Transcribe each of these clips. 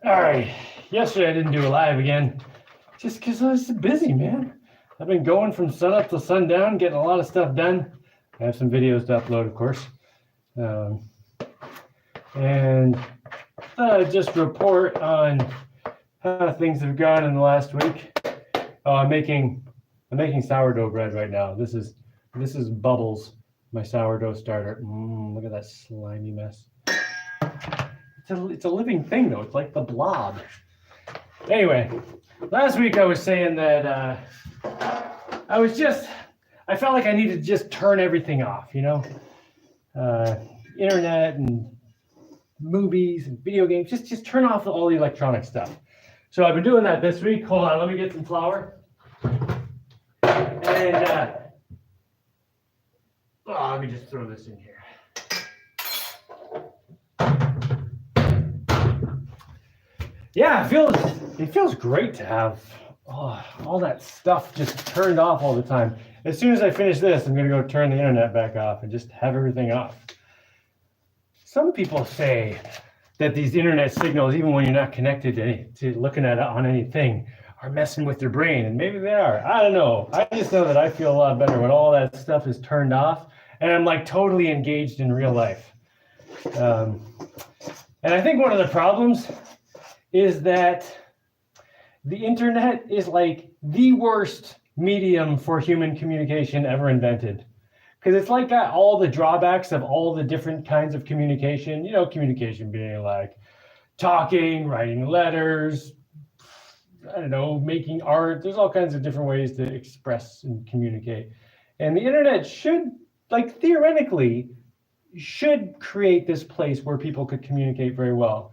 All right. Yesterday I didn't do a live again, just because I was busy, man. I've been going from sun up to sundown, getting a lot of stuff done. I have some videos to upload, of course. And just report on how things have gone in the last week. Oh, I'm making sourdough bread right now. This is Bubbles, my sourdough starter. Look at that slimy mess. It's a living thing, though. It's like the blob. Anyway, last week I was saying that I felt like I needed to just turn everything off, internet and movies and video games, just turn off all the electronic stuff. So I've been doing that this week. Hold on, let me get some flour. And let me just throw this in here. Yeah, it feels great to have all that stuff just turned off all the time. As soon as I finish this, I'm going to go turn the internet back off and just have everything off. Some people say that these internet signals, even when you're not connected to looking at it on anything, are messing with your brain, and maybe they are. I don't know. I just know that I feel a lot better when all that stuff is turned off, and I'm like totally engaged in real life. And I think one of the problems is that the internet is like the worst medium for human communication ever invented. Because it's like got all the drawbacks of all the different kinds of communication, communication being like talking, writing letters, I don't know, making art. There's all kinds of different ways to express and communicate. And the internet theoretically, should create this place where people could communicate very well.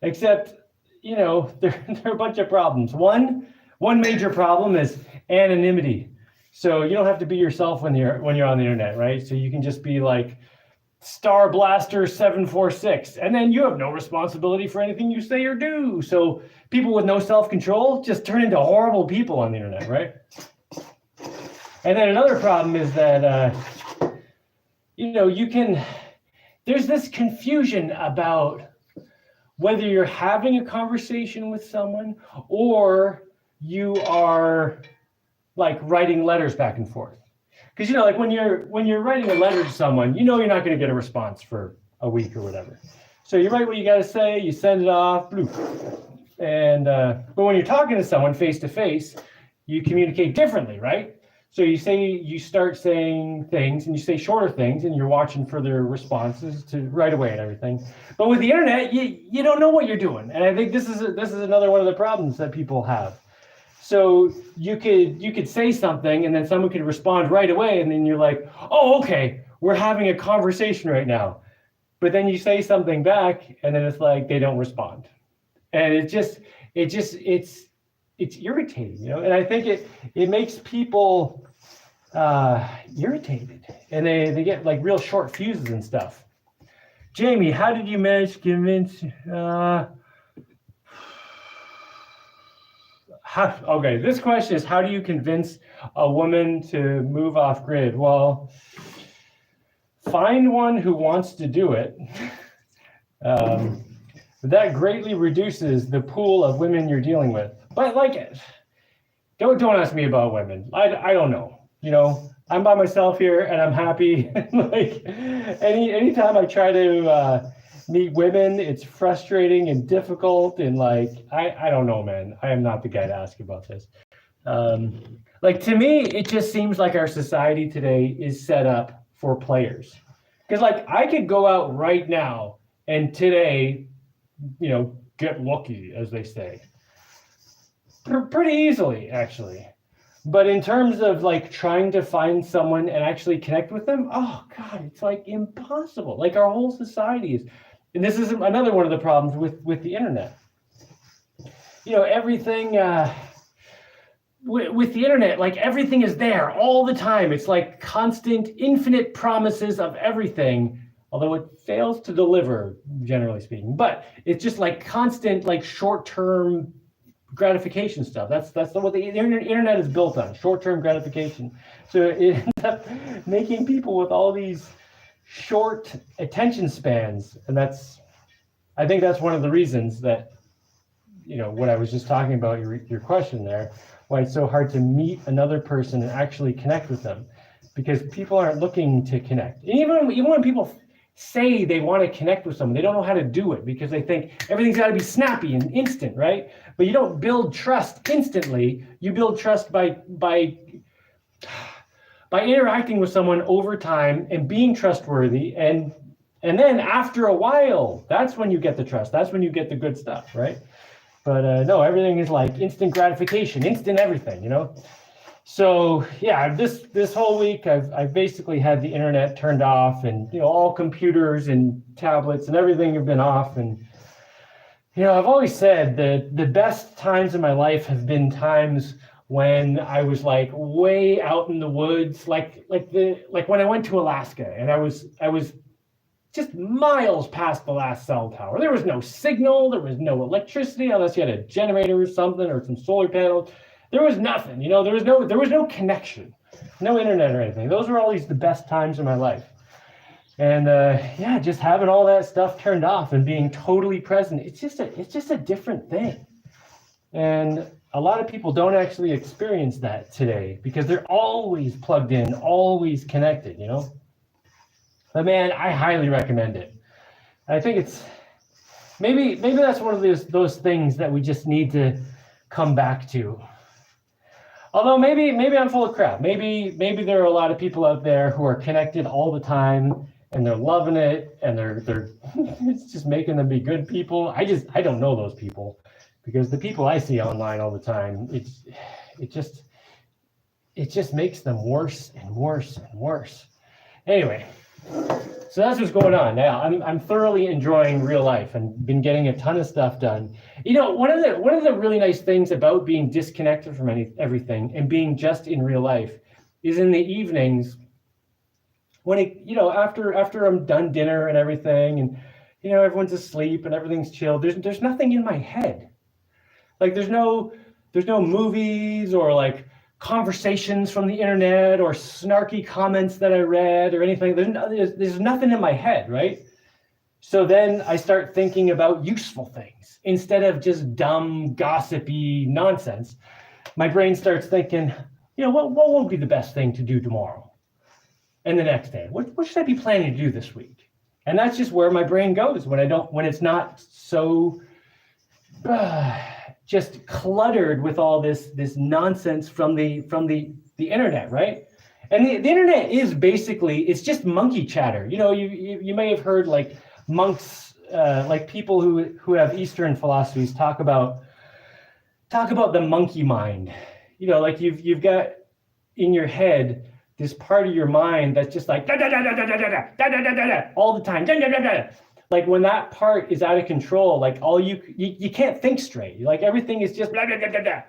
Except, there are a bunch of problems. One major problem is anonymity. So you don't have to be yourself when you're on the internet, right? So you can just be like Star Blaster 746, and then you have no responsibility for anything you say or do. So people with no self-control just turn into horrible people on the internet, right? And then another problem is that there's this confusion about whether you're having a conversation with someone or you are like writing letters back and forth. Because when you're writing a letter to someone, you're not going to get a response for a week or whatever. So you write what you got to say, you send it off, bloop. And but when you're talking to someone face to face, you communicate differently, right? So you start saying things, and you say shorter things, and you're watching for their responses to right away and everything. But with the internet, you don't know what you're doing, and I think this is another one of the problems that people have. So you could say something, and then someone could respond right away, and then you're like, oh, okay, we're having a conversation right now. But then you say something back, and then it's like they don't respond, and it's irritating, and I think it makes people irritated, and they get like real short fuses and stuff. Jaimie, how did you manage to convince? Okay, this question is, how do you convince a woman to move off grid? Well, find one who wants to do it. That greatly reduces the pool of women you're dealing with. But don't ask me about women. I don't know. I'm by myself here and I'm happy. Anytime I try to meet women, it's frustrating and difficult, and I don't know, man. I am not the guy to ask about this. To me, it just seems like our society today is set up for players. Because I could go out right now and today, get lucky, as they say. Pretty easily, actually. But in terms of trying to find someone and actually connect with them, oh God, it's impossible. Our whole society is, and this is another one of the problems with the internet. Everything with the internet, everything is there all the time. It's constant, infinite promises of everything, although it fails to deliver, generally speaking. But it's just constant, short-term gratification stuff. That's what the internet is built on, short-term gratification. So it ends up making people with all these short attention spans, and I think that's one of the reasons that what I was just talking about, your question there, why it's so hard to meet another person and actually connect with them, because people aren't looking to connect. And even when people say they want to connect with someone, they don't know how to do it because they think everything's got to be snappy and instant, right? But you don't build trust instantly. You build trust by interacting with someone over time and being trustworthy, and then after a while, that's when you get the trust. That's when you get the good stuff, right? But no, everything is like instant gratification, instant everything, So yeah, this whole week I've basically had the internet turned off, and all computers and tablets and everything have been off. And I've always said that the best times in my life have been times when I was like way out in the woods, like when I went to Alaska and I was just miles past the last cell tower. There was no signal, there was no electricity unless you had a generator or something or some solar panels. There was nothing, there was no connection, no internet or anything. Those were always the best times in my life. And just having all that stuff turned off and being totally present, it's just a different thing. And a lot of people don't actually experience that today because they're always plugged in, always connected, But man, I highly recommend it. I think it's maybe that's one of those things that we just need to come back to. Although maybe I'm full of crap. Maybe there are a lot of people out there who are connected all the time and they're loving it and they're it's just making them be good people. I don't know those people, because the people I see online all the time, it just makes them worse and worse and worse. Anyway, so that's what's going on now. I'm thoroughly enjoying real life and been getting a ton of stuff done. One of the really nice things about being disconnected from everything and being just in real life is in the evenings when after I'm done dinner and everything, and everyone's asleep and everything's chill. There's nothing in my head. Like there's no movies or like conversations from the internet or snarky comments that I read or anything. There's nothing in my head, right? So then I start thinking about useful things instead of just dumb, gossipy nonsense. My brain starts thinking, what will be the best thing to do tomorrow and the next day? What should I be planning to do this week? And that's just where my brain goes when it's not so just cluttered with all this nonsense from the internet, right? And the internet is basically, it's just monkey chatter. You may have heard like monks, like people who have Eastern philosophies talk about the monkey mind. Like you've got in your head this part of your mind that's just like da da da da da da da da da da da all the time. Da, da, da, da. Like when that part is out of control, like you can't think straight. Like everything is just blah, blah, blah, blah, blah.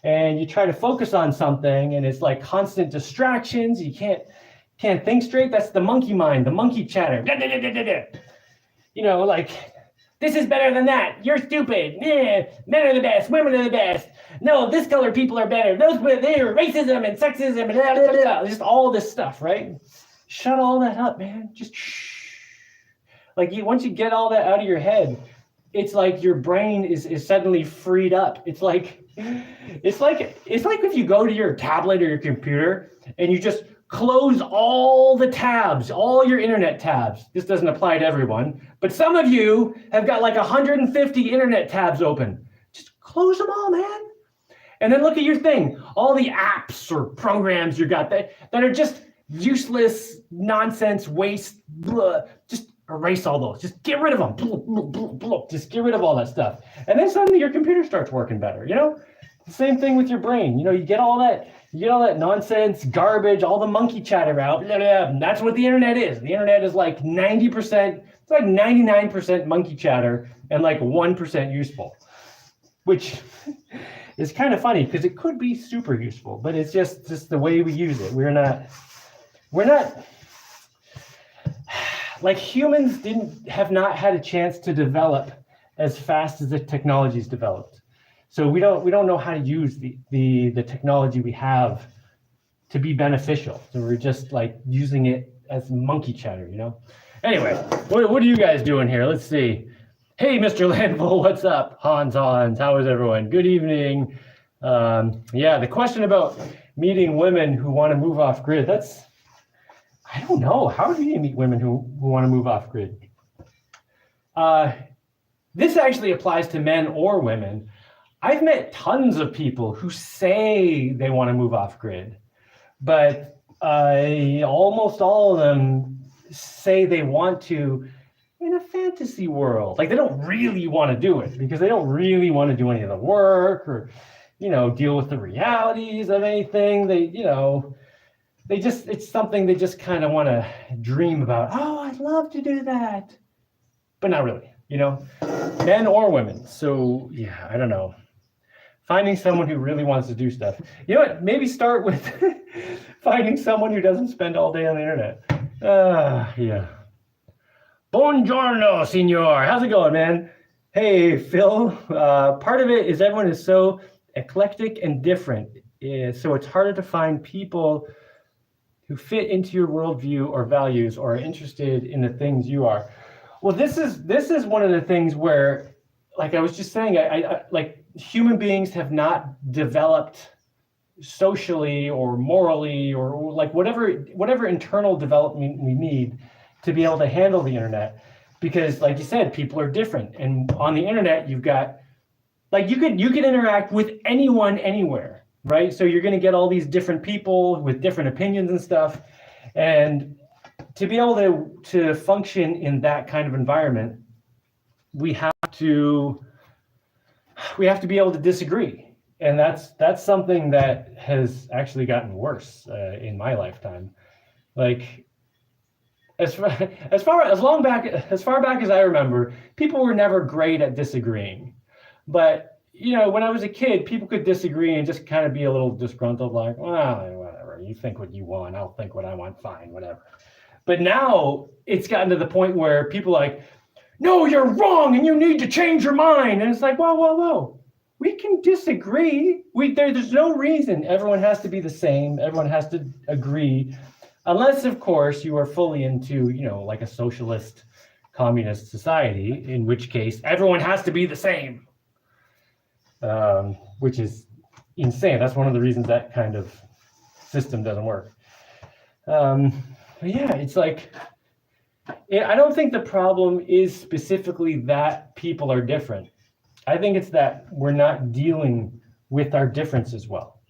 And you try to focus on something and it's like constant distractions. You can't think straight. That's the monkey mind, the monkey chatter. Blah, blah, blah, blah, blah. Like this is better than that. You're stupid. Men are the best. Women are the best. No, this color people are better. They're racism and sexism and blah, blah, blah. Just all this stuff, right? Shut all that up, man. Just shh. Like once you get all that out of your head, it's like your brain is suddenly freed up. It's like if you go to your tablet or your computer and you just close all the tabs, all your internet tabs. This doesn't apply to everyone, but some of you have got like 150 internet tabs open. Just close them all, man. And then look at your thing, all the apps or programs you got that are just useless nonsense, waste, blah, just erase all those. Just get rid of them. Just get rid of all that stuff. And then suddenly your computer starts working better, The same thing with your brain. You get all that nonsense, garbage, all the monkey chatter out. Blah, blah, and that's what the internet is. The internet is like 90%, it's like 99% monkey chatter and like 1% useful, which is kind of funny because it could be super useful, but it's just the way we use it. We're not like humans have not had a chance to develop as fast as the technology's developed. So we don't know how to use the technology we have to be beneficial. So we're just like using it as monkey chatter, Anyway, what are you guys doing here? Let's see. Hey, Mr. Landville, what's up? Hans, how is everyone? Good evening. Yeah, the question about meeting women who want to move off grid, I don't know. How do you meet women who want to move off grid? This actually applies to men or women. I've met tons of people who say they want to move off grid, but almost all of them say they want to in a fantasy world. Like they don't really want to do it because they don't really want to do any of the work or, deal with the realities of anything. It's something they just kind of want to dream about. Oh, I'd love to do that, but not really, men or women. So yeah, I don't know. Finding someone who really wants to do stuff. You know what? Maybe start with finding someone who doesn't spend all day on the internet. Yeah. Buongiorno, signor. How's it going, man? Hey, Phil. Part of it is everyone is so eclectic and different. So it's harder to find people who fit into your worldview or values or are interested in the things you are. Well, this is one of the things where, like I was just saying, I like human beings have not developed socially or morally or like whatever internal development we need to be able to handle the internet, because like you said, people are different, and on the internet you've got like you could interact with anyone anywhere, right? So you're going to get all these different people with different opinions and stuff, and to be able to function in that kind of environment, we have to be able to disagree, and that's something that has actually gotten worse in my lifetime. Like as far back as I remember, people were never great at disagreeing. But when I was a kid, people could disagree and just kind of be a little disgruntled, like, well, whatever, you think what you want, I'll think what I want, fine, whatever. But now it's gotten to the point where people are like, no, you're wrong and you need to change your mind. And it's like, whoa. We can disagree. There's no reason everyone has to be the same. Everyone has to agree. Unless, of course, you are fully into, like a socialist communist society, in which case everyone has to be the same, which is insane. That's one of the reasons that kind of system doesn't work. But yeah, it's like, I don't think the problem is specifically that people are different. I think it's that we're not dealing with our differences well.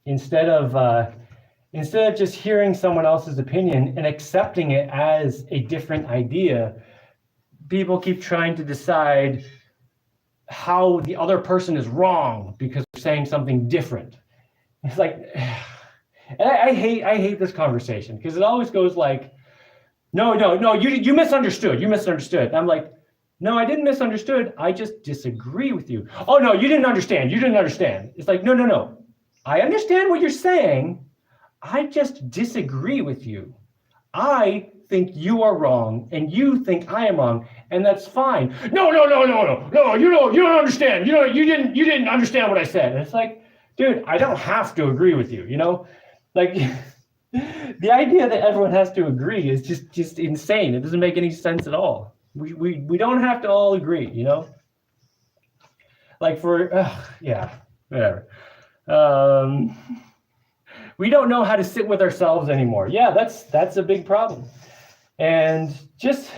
Instead of just hearing someone else's opinion and accepting it as a different idea, people keep trying to decide how the other person is wrong because they're saying something different. It's like, and I hate this conversation because it always goes like, no, you misunderstood. You misunderstood. And I'm like, no, I didn't misunderstood. I just disagree with you. Oh, no, you didn't understand. You didn't understand. It's like, no. I understand what you're saying. I just disagree with you. I think you are wrong and you think I am wrong, and that's fine. No, you don't understand. You didn't understand what I said. And it's like, dude, I don't have to agree with you, Like the idea that everyone has to agree is just insane. It doesn't make any sense at all. We don't have to all agree, Like yeah, whatever. We don't know how to sit with ourselves anymore. Yeah, that's a big problem. And just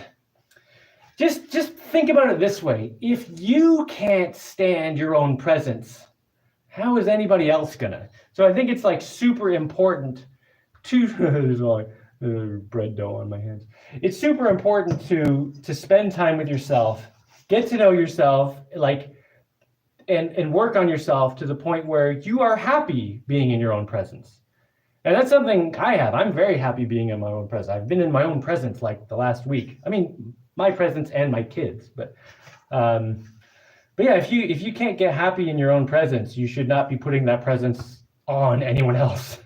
think about it this way. If you can't stand your own presence, how is anybody else gonna? So I think it's like super important to there's like bread dough on my hands. It's super important to spend time with yourself, get to know yourself, like and work on yourself to the point where you are happy being in your own presence. And that's something I have. I'm very happy being in my own presence. I've been in my own presence like the last week. I mean, my presence and my kids, but yeah, if you can't get happy in your own presence, you should not be putting that presence on anyone else.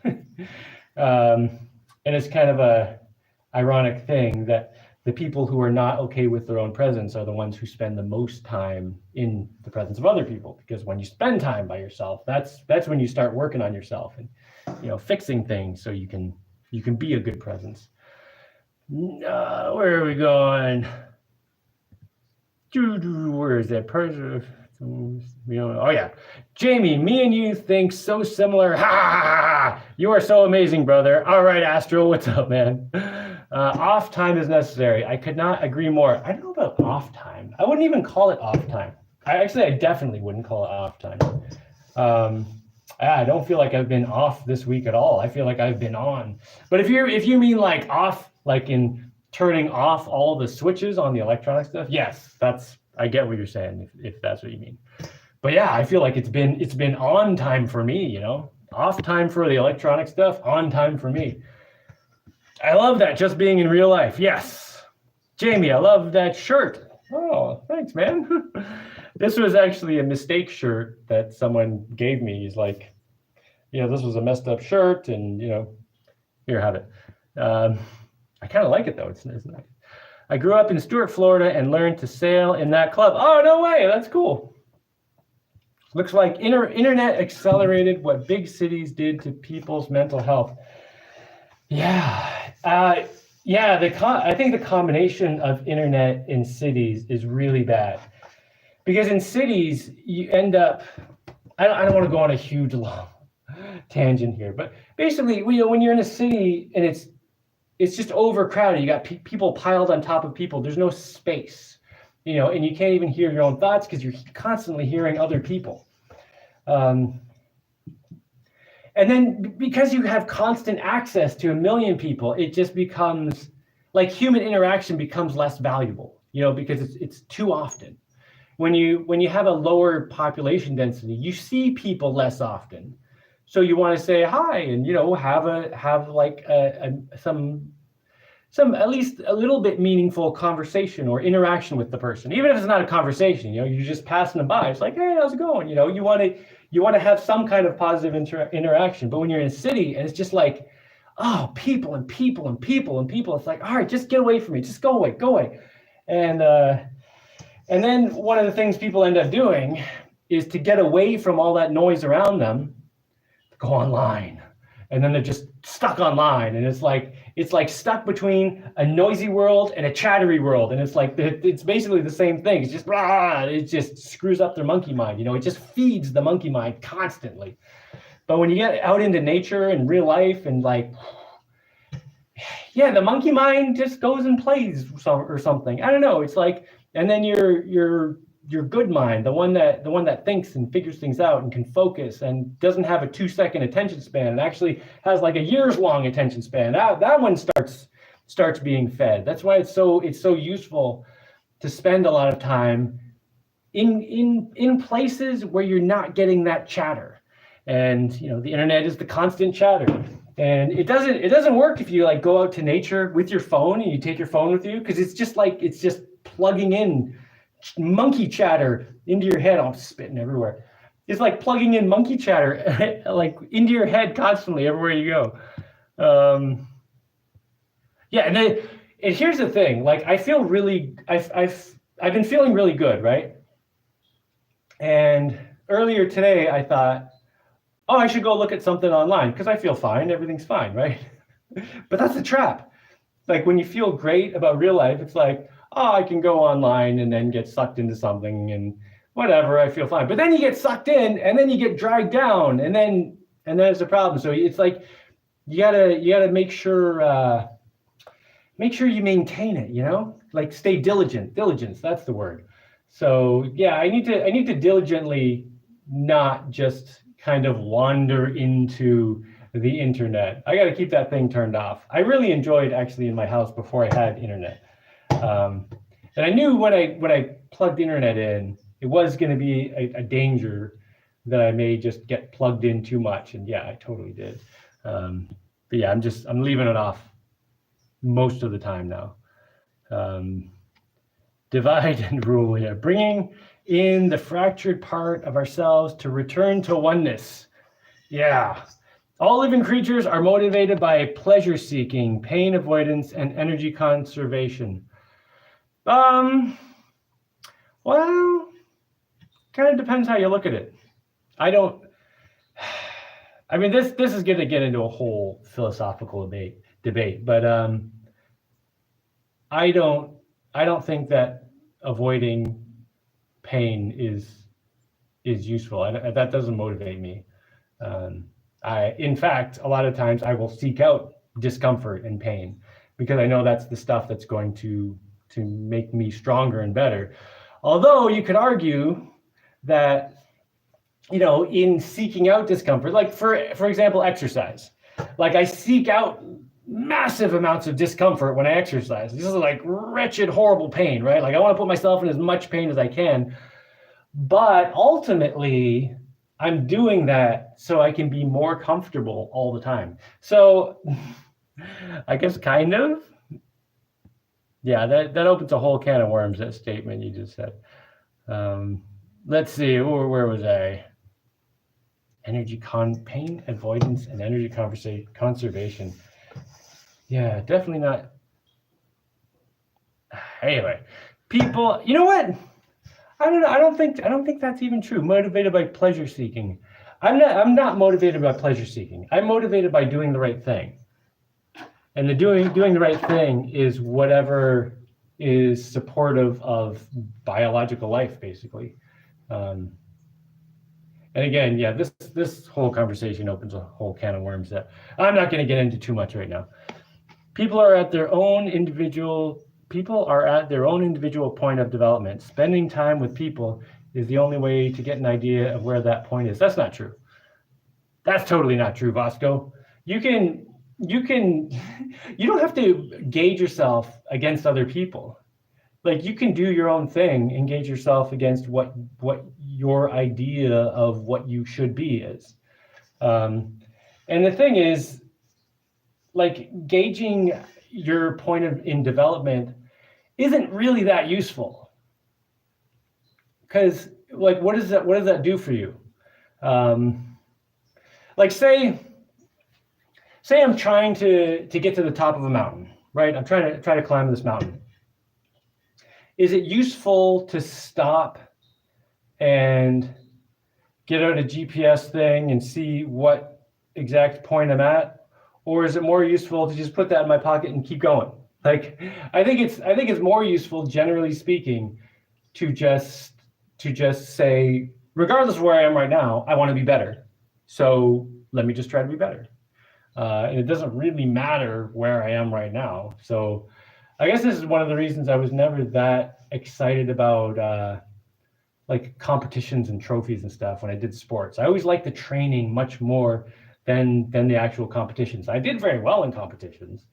And it's kind of a ironic thing that the people who are not okay with their own presence are the ones who spend the most time in the presence of other people. Because when you spend time by yourself, that's when you start working on yourself and fixing things so you can be a good presence. Where are we going? Where is that person? Oh yeah, Jaimie, me and you think so similar. Ha! You are so amazing, brother. All right, Astral, what's up, man? Off time is necessary. I could not agree more. I don't know about off time. I wouldn't even call it off time. I definitely wouldn't call it off time. I don't feel like I've been off this week at all. I feel like I've been on. But if you mean like off, like in turning off all the switches on the electronic stuff, yes, I get what you're saying, if that's what you mean. But yeah, I feel like it's been on time for me, you know? Off time for the electronic stuff, on time for me. I love that, just being in real life. Yes. Jaimie, I love that shirt. Oh, thanks, man. This was actually a mistake shirt that someone gave me. He's like, this was a messed up shirt, and here, have it. I kind of like it though. It's nice. I grew up in Stuart, Florida, and learned to sail in that club. Oh, no way! That's cool. Looks like internet accelerated what big cities did to people's mental health. Yeah, I think the combination of internet in cities is really bad, because in cities you end up. I don't want to go on a huge long tangent here, but basically, when you're in a city and it's just overcrowded, you got people piled on top of people. There's no space, and you can't even hear your own thoughts because you're constantly hearing other people. And then because you have constant access to a million people, it just becomes like human interaction becomes less valuable, because it's too often. When you have a lower population density, you see people less often. So you want to say hi and have like some at least a little bit meaningful conversation or interaction with the person, even if it's not a conversation. You're just passing them by. It's like, hey, how's it going? You want to have some kind of positive interaction. But when you're in a city and it's just like, oh, people and people and people and people, it's like, all right, just get away from me, just go away. And then one of the things people end up doing is to get away from all that noise around them, go online, and then they're just stuck online, and it's like stuck between a noisy world and a chattery world, and it's basically the same thing. It's just it just screws up their monkey mind. It just feeds the monkey mind constantly. But when you get out into nature and real life, and the monkey mind just goes and plays or something. I don't know. It's like, and then your good mind, the one that thinks and figures things out and can focus and doesn't have a 2-second attention span and actually has like a years long attention span. That one starts being fed. That's why it's so useful to spend a lot of time in places where you're not getting that chatter. And the internet is the constant chatter. And it doesn't work if you like go out to nature with your phone and you take your phone with you, because it's just plugging in monkey chatter into your head. I'm spitting everywhere. It's like plugging in monkey chatter like into your head constantly everywhere you go. And here's the thing. Like, I feel really, I've been feeling really good, right? And earlier today I thought, oh, I should go look at something online because I feel fine. Everything's fine, right? But that's a trap. Like, when you feel great about real life, it's like, oh, I can go online and then get sucked into something and whatever, I feel fine. But then you get sucked in and then you get dragged down and then it's a problem. So it's like, you gotta make sure you maintain it, like stay diligent. Diligence, that's the word. So yeah, I need to diligently not just kind of wander into the internet. I got to keep that thing turned off. I really enjoyed actually in my house before I had internet. And I knew when I plugged the internet in, it was going to be a danger that I may just get plugged in too much. And yeah, I totally did. But yeah, I'm leaving it off most of the time now. Divide and rule, yeah. Bringing in the fractured part of ourselves to return to oneness. Yeah. All living creatures are motivated by pleasure seeking, pain avoidance, and energy conservation. Well, kind of depends how you look at it. I mean, this is going to get into a whole philosophical debate, but I don't think that avoiding pain is useful. That doesn't motivate me. In fact, a lot of times I will seek out discomfort and pain because I know that's the stuff that's going to make me stronger and better. Although you could argue that, in seeking out discomfort, like for example, exercise, like I seek out massive amounts of discomfort when I exercise. This is like wretched, horrible pain, right? Like I want to put myself in as much pain as I can, but ultimately I'm doing that so I can be more comfortable all the time. So I guess kind of, yeah, that opens a whole can of worms, that statement you just said. Let's see, where was I? Pain avoidance and energy conservation. Yeah, definitely not. Anyway, people, you know what? I don't know. I don't think that's even true. Motivated by pleasure seeking. I'm not motivated by pleasure seeking. I'm motivated by doing the right thing. And the doing the right thing is whatever is supportive of biological life, basically. And again, yeah, this whole conversation opens a whole can of worms that I'm not going to get into too much right now. People are at their own individual point of development. Spending time with people is the only way to get an idea of where that point is. That's not true. That's totally not true, Vasco. You don't have to gauge yourself against other people. Like you can do your own thing, engage yourself against what your idea of what you should be is. And the thing is, like gauging your point in development isn't really that useful. Because like, what does that do for you? Like say I'm trying to get to the top of a mountain, right? I'm trying to climb this mountain. Is it useful to stop and get out a GPS thing and see what exact point I'm at? Or is it more useful to just put that in my pocket and keep going? Like, I think it's more useful, generally speaking, to just say, regardless of where I am right now, I want to be better. So let me just try to be better. And it doesn't really matter where I am right now. So I guess this is one of the reasons I was never that excited about like competitions and trophies and stuff when I did sports. I always liked the training much more than the actual competitions. I did very well in competitions,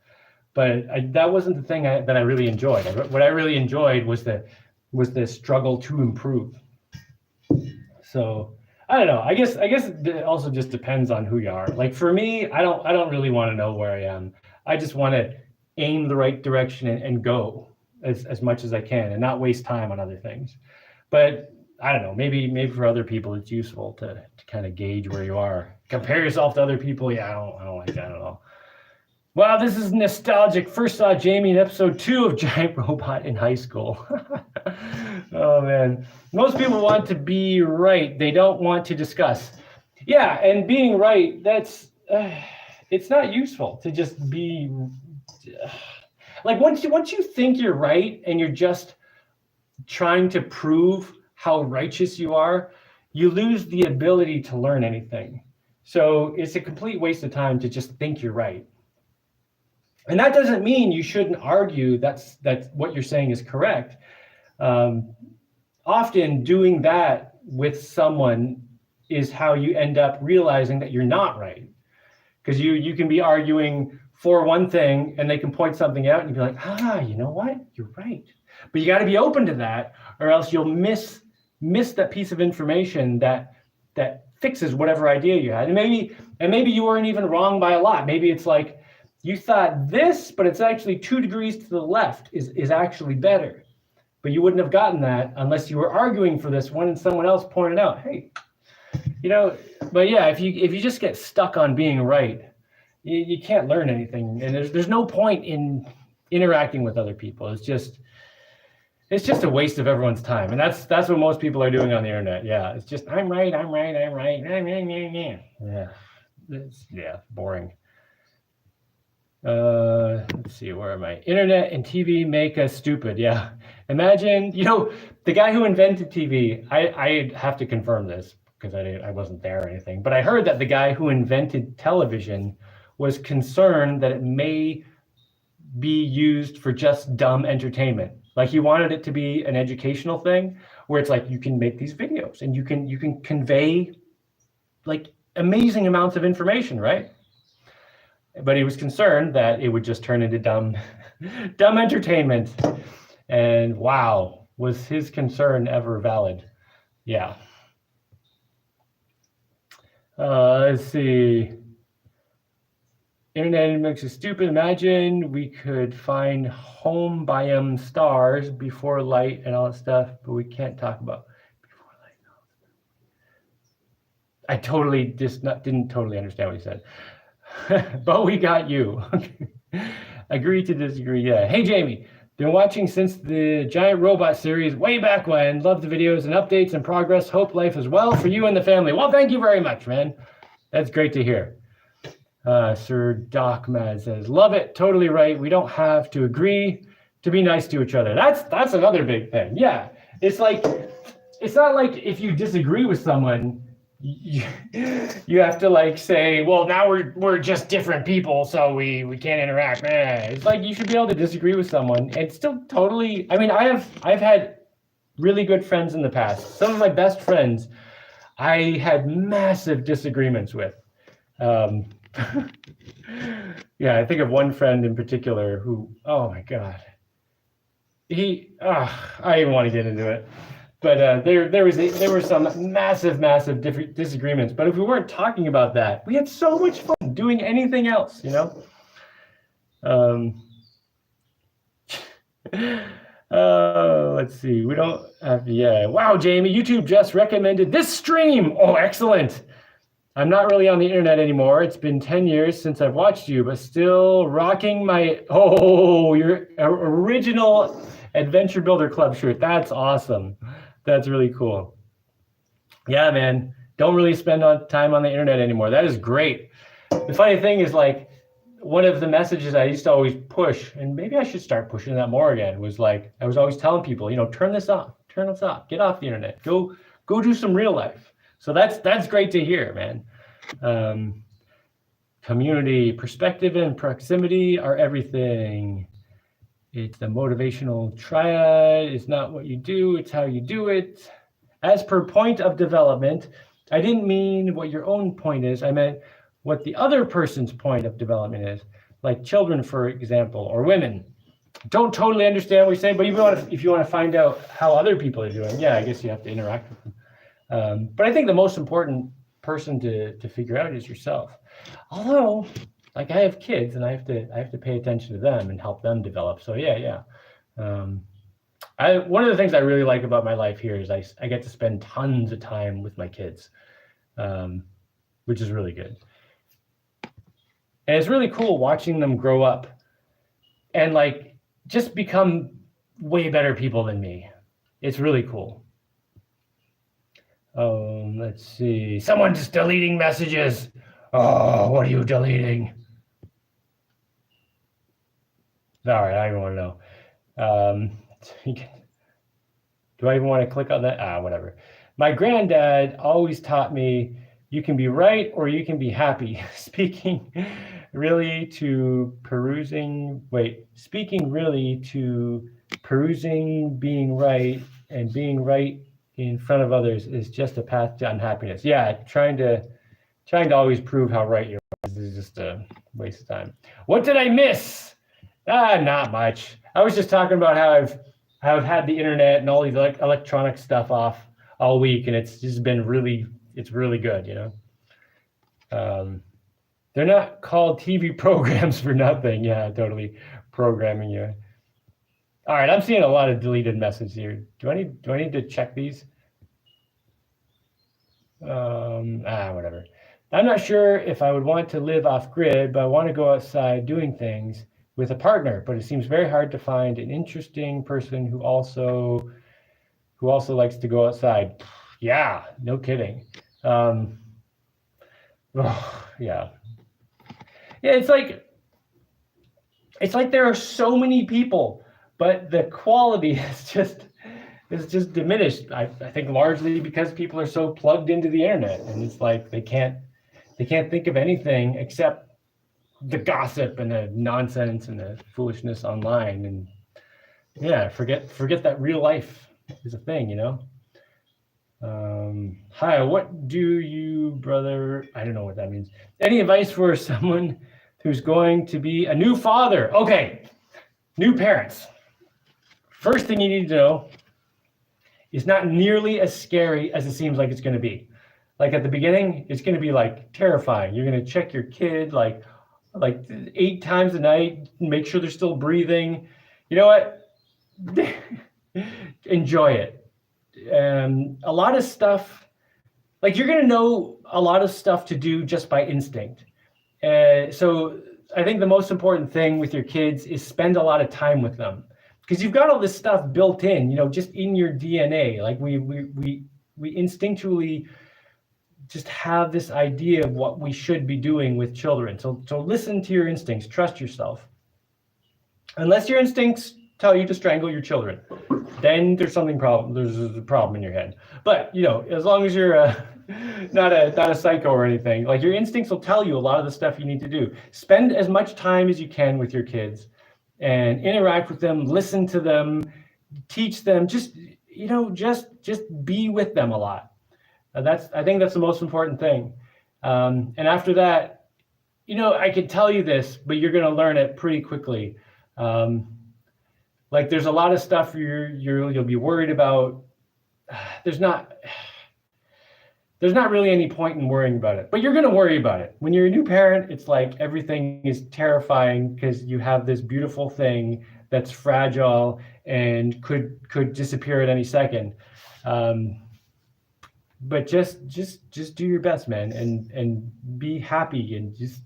but that wasn't the thing that I really enjoyed. What I really enjoyed was the struggle to improve. So I don't know. I guess it also just depends on who you are. Like for me, I don't really want to know where I am. I just want to aim the right direction and go as much as I can and not waste time on other things. But I don't know, maybe for other people it's useful to kind of gauge where you are. Compare yourself to other people. Yeah, I don't like that at all. Wow, this is nostalgic. First saw Jaimie in episode 2 of Giant Robot in high school. Oh man. Most people want to be right. They don't want to discuss. Yeah, and being right, that's it's not useful to just be like once you think you're right and you're just trying to prove how righteous you are, you lose the ability to learn anything. So it's a complete waste of time to just think you're right. And that doesn't mean you shouldn't argue that what you're saying is correct. Often doing that with someone is how you end up realizing that you're not right. Because you can be arguing for one thing and they can point something out and you'll be like, you know what? You're right. But you got to be open to that, or else you'll miss that piece of information that fixes whatever idea you had. And maybe you weren't even wrong by a lot. Maybe it's like you thought this, but it's actually 2 degrees to the left is actually better. But you wouldn't have gotten that unless you were arguing for this one and someone else pointed out, hey, but yeah, if you just get stuck on being right, you can't learn anything. And there's no point in interacting with other people. It's just a waste of everyone's time. And that's what most people are doing on the internet. Yeah, it's just, I'm right. Yeah, it's boring. Let's see, where am I? Internet and TV make us stupid. Yeah. Imagine, the guy who invented TV, I have to confirm this because I wasn't there or anything, but I heard that the guy who invented television was concerned that it may be used for just dumb entertainment. Like he wanted it to be an educational thing where it's like you can make these videos and you can convey like amazing amounts of information, right? But he was concerned that it would just turn into dumb entertainment. And wow, was his concern ever valid? Yeah. Let's see. Internet makes us stupid. Imagine we could find home biome stars before light and all that stuff, but we can't talk about before light. I totally didn't totally understand what he said. But we got you. Agree to disagree. Yeah. Hey, Jaimie. Been watching since the giant robot series way back when. Love the videos and updates and progress. Hope life is well for you and the family. Well, thank you very much, man. That's great to hear. Sir Doc Mad says, love it. Totally right. We don't have to agree to be nice to each other. That's another big thing. Yeah. It's not like if you disagree with someone, you have to like say, well, now we're just different people, so we can't interact. It's like you should be able to disagree with someone and still totally. I mean, I've had really good friends in the past. Some of my best friends I had massive disagreements with. Yeah, I think of one friend in particular who, oh my God, I don't even want to get into it. But there were some massive different disagreements. But if we weren't talking about that, we had so much fun doing anything else, Let's see. We don't have, yeah. Wow, Jaimie, YouTube just recommended this stream. Oh, excellent. I'm not really on the internet anymore. It's been 10 years since I've watched you, but still rocking your original Adventure Builder Club shirt. That's awesome. That's really cool. Yeah, man. Don't really spend time on the internet anymore. That is great. The funny thing is, like, one of the messages I used to always push, and maybe I should start pushing that more again, was like, I was always telling people, turn this off, get off the internet, go do some real life. So that's great to hear, man. Community, perspective, and proximity are everything. It's the motivational triad. It's not what you do, it's how you do it. As per point of development, I didn't mean what your own point is. I meant what the other person's point of development is. Like children, for example, or women. Don't totally understand what you're saying, but if you want to find out how other people are doing, yeah, I guess you have to interact with them. But I think the most important person to figure out is yourself. Although, like, I have kids and I have to pay attention to them and help them develop. So yeah. One of the things I really like about my life here is I get to spend tons of time with my kids, which is really good. And it's really cool watching them grow up and like just become way better people than me. It's really cool. Let's see. Someone's deleting messages. Oh, what are you deleting? All right, I don't even want to know. Do I even want to click on that? Whatever. My granddad always taught me you can be right or you can be happy. Speaking really to perusing, being right, and being right in front of others is just a path to unhappiness. Yeah, trying to always prove how right you are is just a waste of time. What did I miss? Not much. I was just talking about how I've had the internet and all these electronic stuff off all week, and it's just been really good, They're not called TV programs for nothing. Yeah, totally programming you. All right, I'm seeing a lot of deleted messages here. Do I need to check these? Whatever. I'm not sure if I would want to live off grid, but I want to go outside doing things with a partner. But it seems very hard to find an interesting person who also likes to go outside. Yeah, no kidding. Yeah, it's like it's like there are so many people, but the quality is just diminished. I think largely because people are so plugged into the internet, and it's like they can't think of anything except the gossip and the nonsense and the foolishness online. And yeah, forget that real life is a thing, Hi, what do you, brother? I don't know what that means. Any advice for someone who's going to be a new father? Okay, new parents. First thing you need to know is not nearly as scary as it seems like it's going to be. Like at the beginning, it's going to be like terrifying. You're going to check your kid like 8 times a night, make sure they're still breathing. You know what? Enjoy it. A lot of stuff, like you're going to know a lot of stuff to do just by instinct. So I think the most important thing with your kids is spend a lot of time with them, because you've got all this stuff built in, just in your DNA. Like we instinctually just have this idea of what we should be doing with children. So listen to your instincts, trust yourself. Unless your instincts tell you to strangle your children, then there's a problem in your head. But as long as you're not a psycho or anything, like your instincts will tell you a lot of the stuff you need to do. Spend as much time as you can with your kids and interact with them, listen to them, teach them, just be with them a lot. I think that's the most important thing. And after that, I could tell you this, but you're going to learn it pretty quickly. Like there's a lot of stuff you'll be worried about. There's not really any point in worrying about it, but you're going to worry about it. When you're a new parent, it's like everything is terrifying because you have this beautiful thing that's fragile and could disappear at any second. But just do your best, man, and be happy, and just,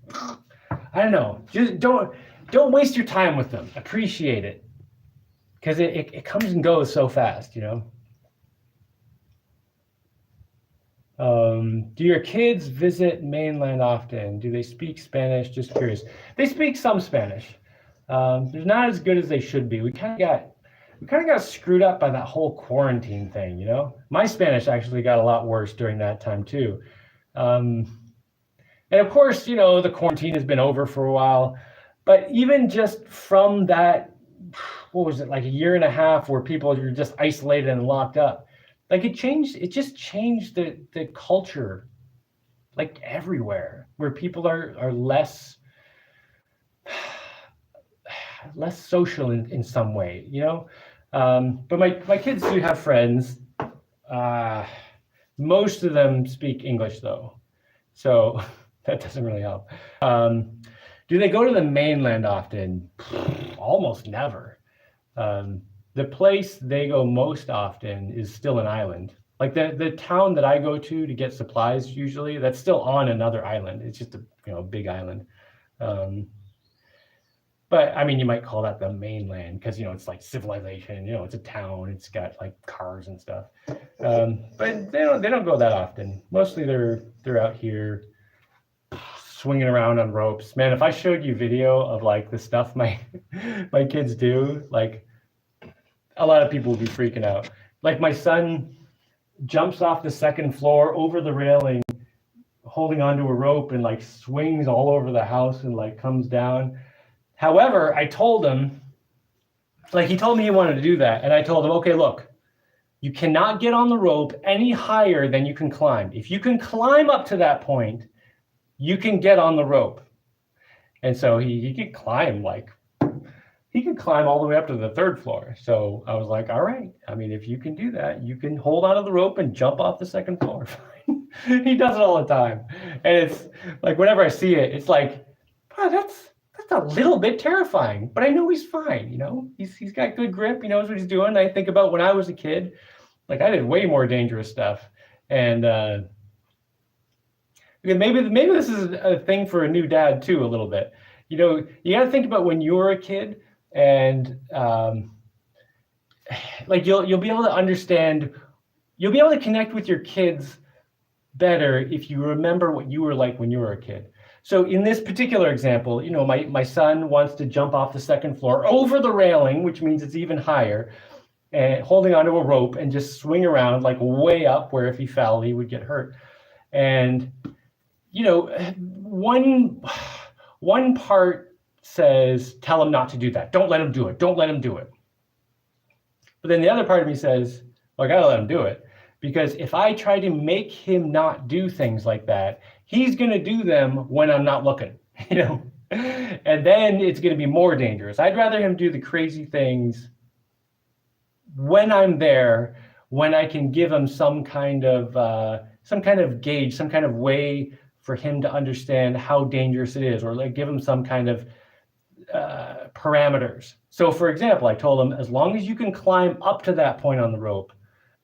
I don't know, just don't waste your time with them. Appreciate it, because it comes and goes so fast, Do your kids visit mainland often? Do they speak Spanish? Just curious. They speak some Spanish. They're not as good as they should be. We kind of got screwed up by that whole quarantine thing, My Spanish actually got a lot worse during that time too. And of course, the quarantine has been over for a while, but even just from that, what was it, like a year and a half where people are just isolated and locked up, like it just changed the culture, like everywhere, where people are less social in some way, But my kids do have friends. Most of them speak English though, so that doesn't really help. Do they go to the mainland often? Almost never. The place they go most often is still an island. Like the town that I go to get supplies, usually that's still on another island. It's just a big island. But I mean, you might call that the mainland because it's like civilization. It's a town. It's got like cars and stuff. But they don't go that often. Mostly they're out here swinging around on ropes. Man, if I showed you video of like the stuff my kids do, like a lot of people would be freaking out. Like my son jumps off the second floor over the railing, holding onto a rope, and like swings all over the house and like comes down. However, I told him, like he told me he wanted to do that. And I told him, okay, look, you cannot get on the rope any higher than you can climb. If you can climb up to that point, you can get on the rope. And so he could climb all the way up to the 3rd floor. So I was like, all right. I mean, if you can do that, you can hold onto the rope and jump off the 2nd floor. He does it all the time. And it's like, whenever I see it, it's like, wow, that's a little bit terrifying, but I know he's fine. He's got good grip. He knows what he's doing. I think about when I was a kid, like I did way more dangerous stuff. And maybe this is a thing for a new dad too, a little bit. You got to think about when you were a kid, and like you'll be able to understand, you'll be able to connect with your kids better if you remember what you were like when you were a kid. So in this particular example, my son wants to jump off the second floor over the railing, which means it's even higher, and holding onto a rope and just swing around like way up, where if he fell, he would get hurt. And, one part says, tell him not to do that. Don't let him do it. Don't let him do it. But then the other part of me says, well, I gotta let him do it. Because if I try to make him not do things like that, he's gonna do them when I'm not looking, and then it's gonna be more dangerous. I'd rather him do the crazy things when I'm there, when I can give him some kind of gauge, some kind of way for him to understand how dangerous it is, or like give him some kind of parameters. So for example, I told him, as long as you can climb up to that point on the rope,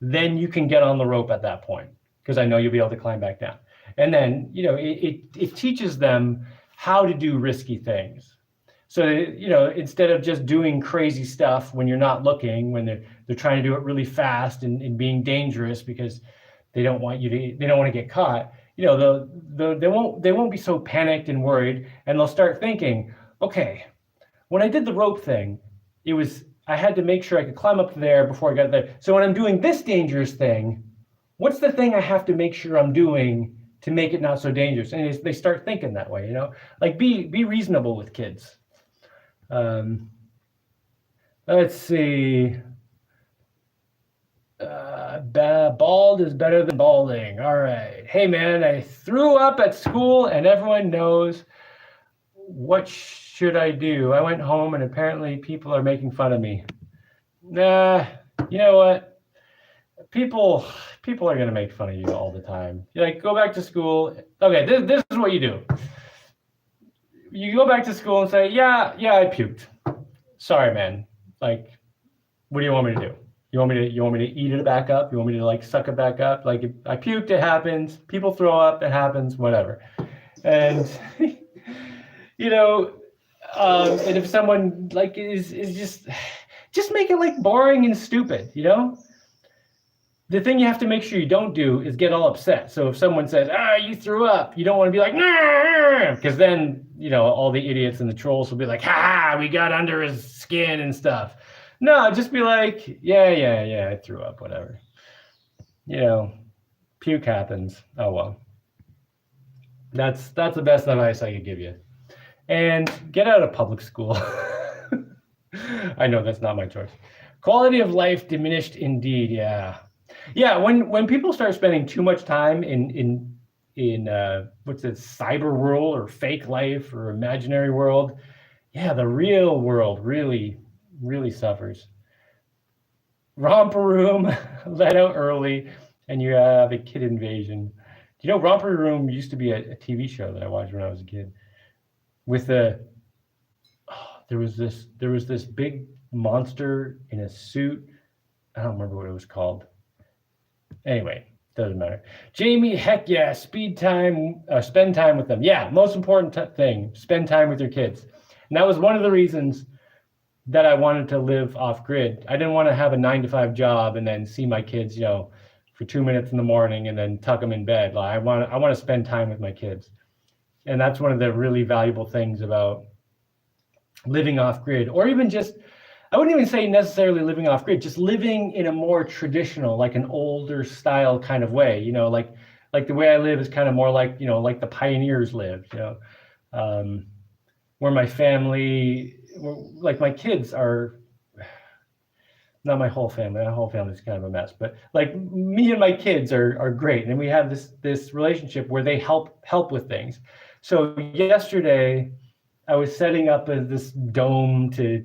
then you can get on the rope at that point, because I know you'll be able to climb back down. And then, it teaches them how to do risky things. So, instead of just doing crazy stuff when you're not looking, when they're trying to do it really fast and being dangerous because they don't want to get caught, they won't be so panicked and worried, and they'll start thinking, okay, when I did the rope thing, I had to make sure I could climb up there before I got there. So when I'm doing this dangerous thing, what's the thing I have to make sure I'm doing to make it not so dangerous? And they start thinking that way, like be reasonable with kids. Let's see. Bald is better than balding. All right. Hey man, I threw up at school and everyone knows. What should I do? I went home and apparently people are making fun of me. Nah, you know what? People are gonna make fun of you all the time. You're like, go back to school. Okay, this is what you do. You go back to school and say, yeah, I puked. Sorry, man. Like, what do you want me to do? You want me to eat it back up? You want me to like suck it back up? Like, if I puked, it happens. People throw up, it happens, whatever. And and if someone like is just make it like boring and stupid, The thing you have to make sure you don't do is get all upset. So if someone says, you threw up, you don't want to be like, nah, because then, all the idiots and the trolls will be like, ha, we got under his skin and stuff. No, just be like, yeah, I threw up, whatever. Puke happens. Oh, well. That's the best advice I could give you. And get out of public school. I know that's not my choice. Quality of life diminished indeed, yeah. Yeah, when people start spending too much time in what's it, cyber world or fake life or imaginary world, yeah, the real world really, really suffers. Romper Room let out early, and you have a kid invasion. Do you know Romper Room used to be a TV show that I watched when I was a kid? With there was this big monster in a suit. I don't remember what it was called. Anyway, doesn't matter. Jaimie, heck yeah, spend time with them. Yeah, most important thing, spend time with your kids. And that was one of the reasons that I wanted to live off grid. I didn't want to have a 9-to-5 job and then see my kids, for 2 minutes in the morning and then tuck them in bed. Like, I want to spend time with my kids. And that's one of the really valuable things about living off grid, or even just, I wouldn't even say necessarily living off grid, just living in a more traditional, like an older style kind of way, like the way I live is kind of more like, like the pioneers lived, where my family, like my kids are, not my whole family, my whole family is kind of a mess, but like me and my kids are great. And we have this relationship where they help with things. So yesterday I was setting up this dome to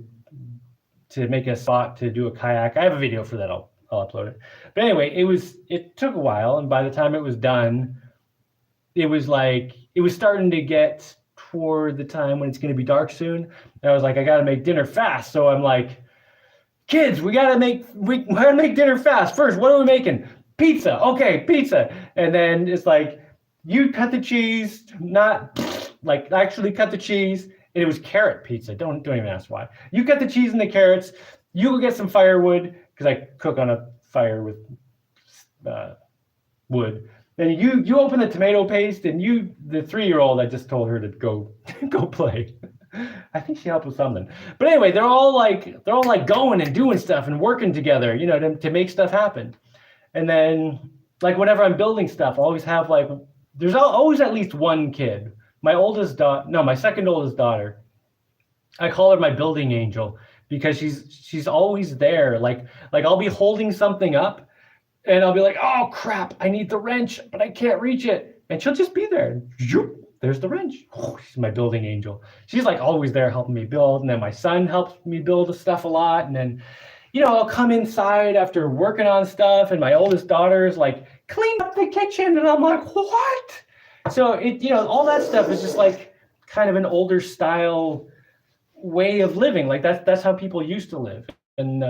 make a spot to do a kayak. I have a video for that. I'll upload it. But anyway, it took a while, and by the time it was done, it was starting to get toward the time when it's going to be dark soon. And I was like, I got to make dinner fast. So I'm like, kids, we gotta make dinner fast. First, what are we making? Pizza. Okay, pizza. And then it's like, you cut the cheese, not like actually cut the cheese. And it was carrot pizza. Don't even ask why. You cut the cheese and the carrots. You go get some firewood, because I cook on a fire with wood. And you open the tomato paste, and the 3-year-old, I just told her to go go play. I think she helped with something. But anyway, they're all like going and doing stuff and working together, to make stuff happen. And then like whenever I'm building stuff, I always have like there's always at least one kid. My second oldest daughter, I call her my building angel because she's always there. Like I'll be holding something up and I'll be like, oh crap, I need the wrench, but I can't reach it. And she'll just be there. There's the wrench. Oh, she's my building angel. She's like always there helping me build. And then my son helps me build the stuff a lot. And then, I'll come inside after working on stuff, and my oldest daughter's like, clean up the kitchen. And I'm like, what? So all that stuff is just like kind of an older style way of living. Like that's how people used to live. And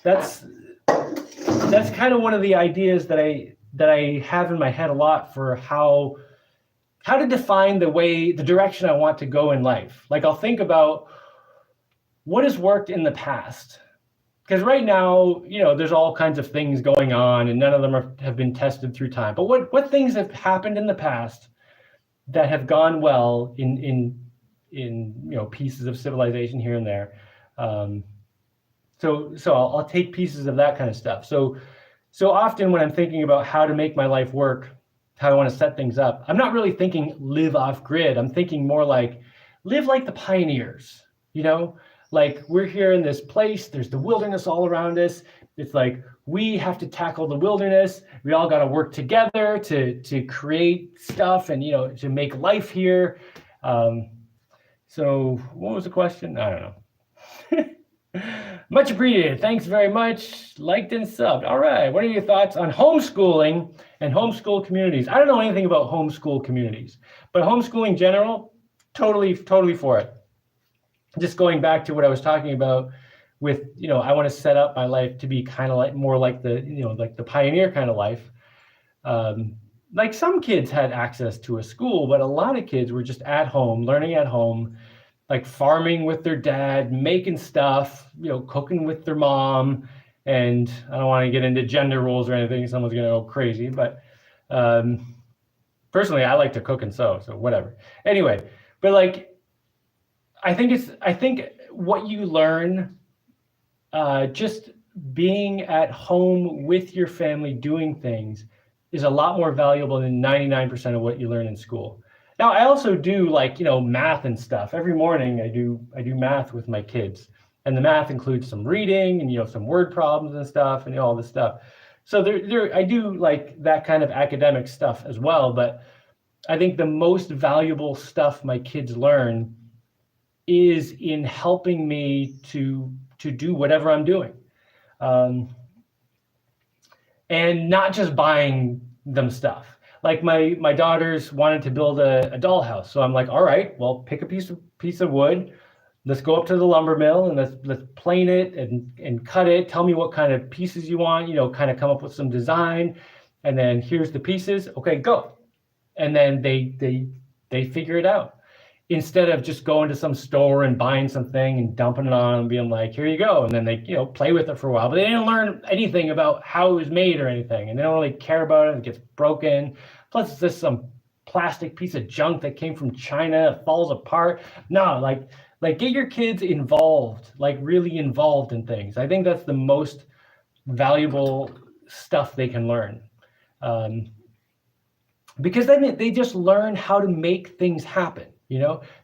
that's kind of one of the ideas that I have in my head a lot for how to define the direction I want to go in life. Like I'll think about what has worked in the past. Because right now, there's all kinds of things going on and none of them have been tested through time. But what things have happened in the past that have gone well in pieces of civilization here and there. So I'll take pieces of that kind of stuff. So often when I'm thinking about how to make my life work, how I want to set things up, I'm not really thinking live off grid. I'm thinking more like live like the pioneers, like we're here in this place, there's the wilderness all around us. It's like we have to tackle the wilderness. We all got to work together to create stuff and, to make life here. So what was the question? I don't know. Much appreciated. Thanks very much. Liked and subbed. All right. What are your thoughts on homeschooling and homeschool communities? I don't know anything about homeschool communities, but homeschooling in general, totally for it. Just going back to what I was talking about with, I want to set up my life to be kind of like more like the, like the pioneer kind of life. Like some kids had access to a school, but a lot of kids were just at home, learning at home, like farming with their dad, making stuff, cooking with their mom. And I don't want to get into gender roles or anything. Someone's going to go crazy, but personally, I like to cook and sew, so whatever. Anyway, but like, I think what you learn just being at home with your family doing things is a lot more valuable than 99% of what you learn in school. Now, I also do like, math and stuff. Every morning I do math with my kids, and the math includes some reading and, some word problems and stuff and all this stuff. So I do like that kind of academic stuff as well. But I think the most valuable stuff my kids learn is in helping me to do whatever I'm doing. And not just buying them stuff. Like my daughters wanted to build a dollhouse. So I'm like, all right, well, pick a piece of wood. Let's go up to the lumber mill and let's plane it and cut it. Tell me what kind of pieces you want, kind of come up with some design. And then here's the pieces. Okay, go. And then they figure it out. Instead of just going to some store and buying something and dumping it on and being like, here you go. And then they, play with it for a while, but they didn't learn anything about how it was made or anything. And they don't really care about it. It gets broken. Plus it's just some plastic piece of junk that came from China. It falls apart. No, like get your kids involved, like really involved in things. I think that's the most valuable stuff they can learn. Because then they just learn how to make things happen.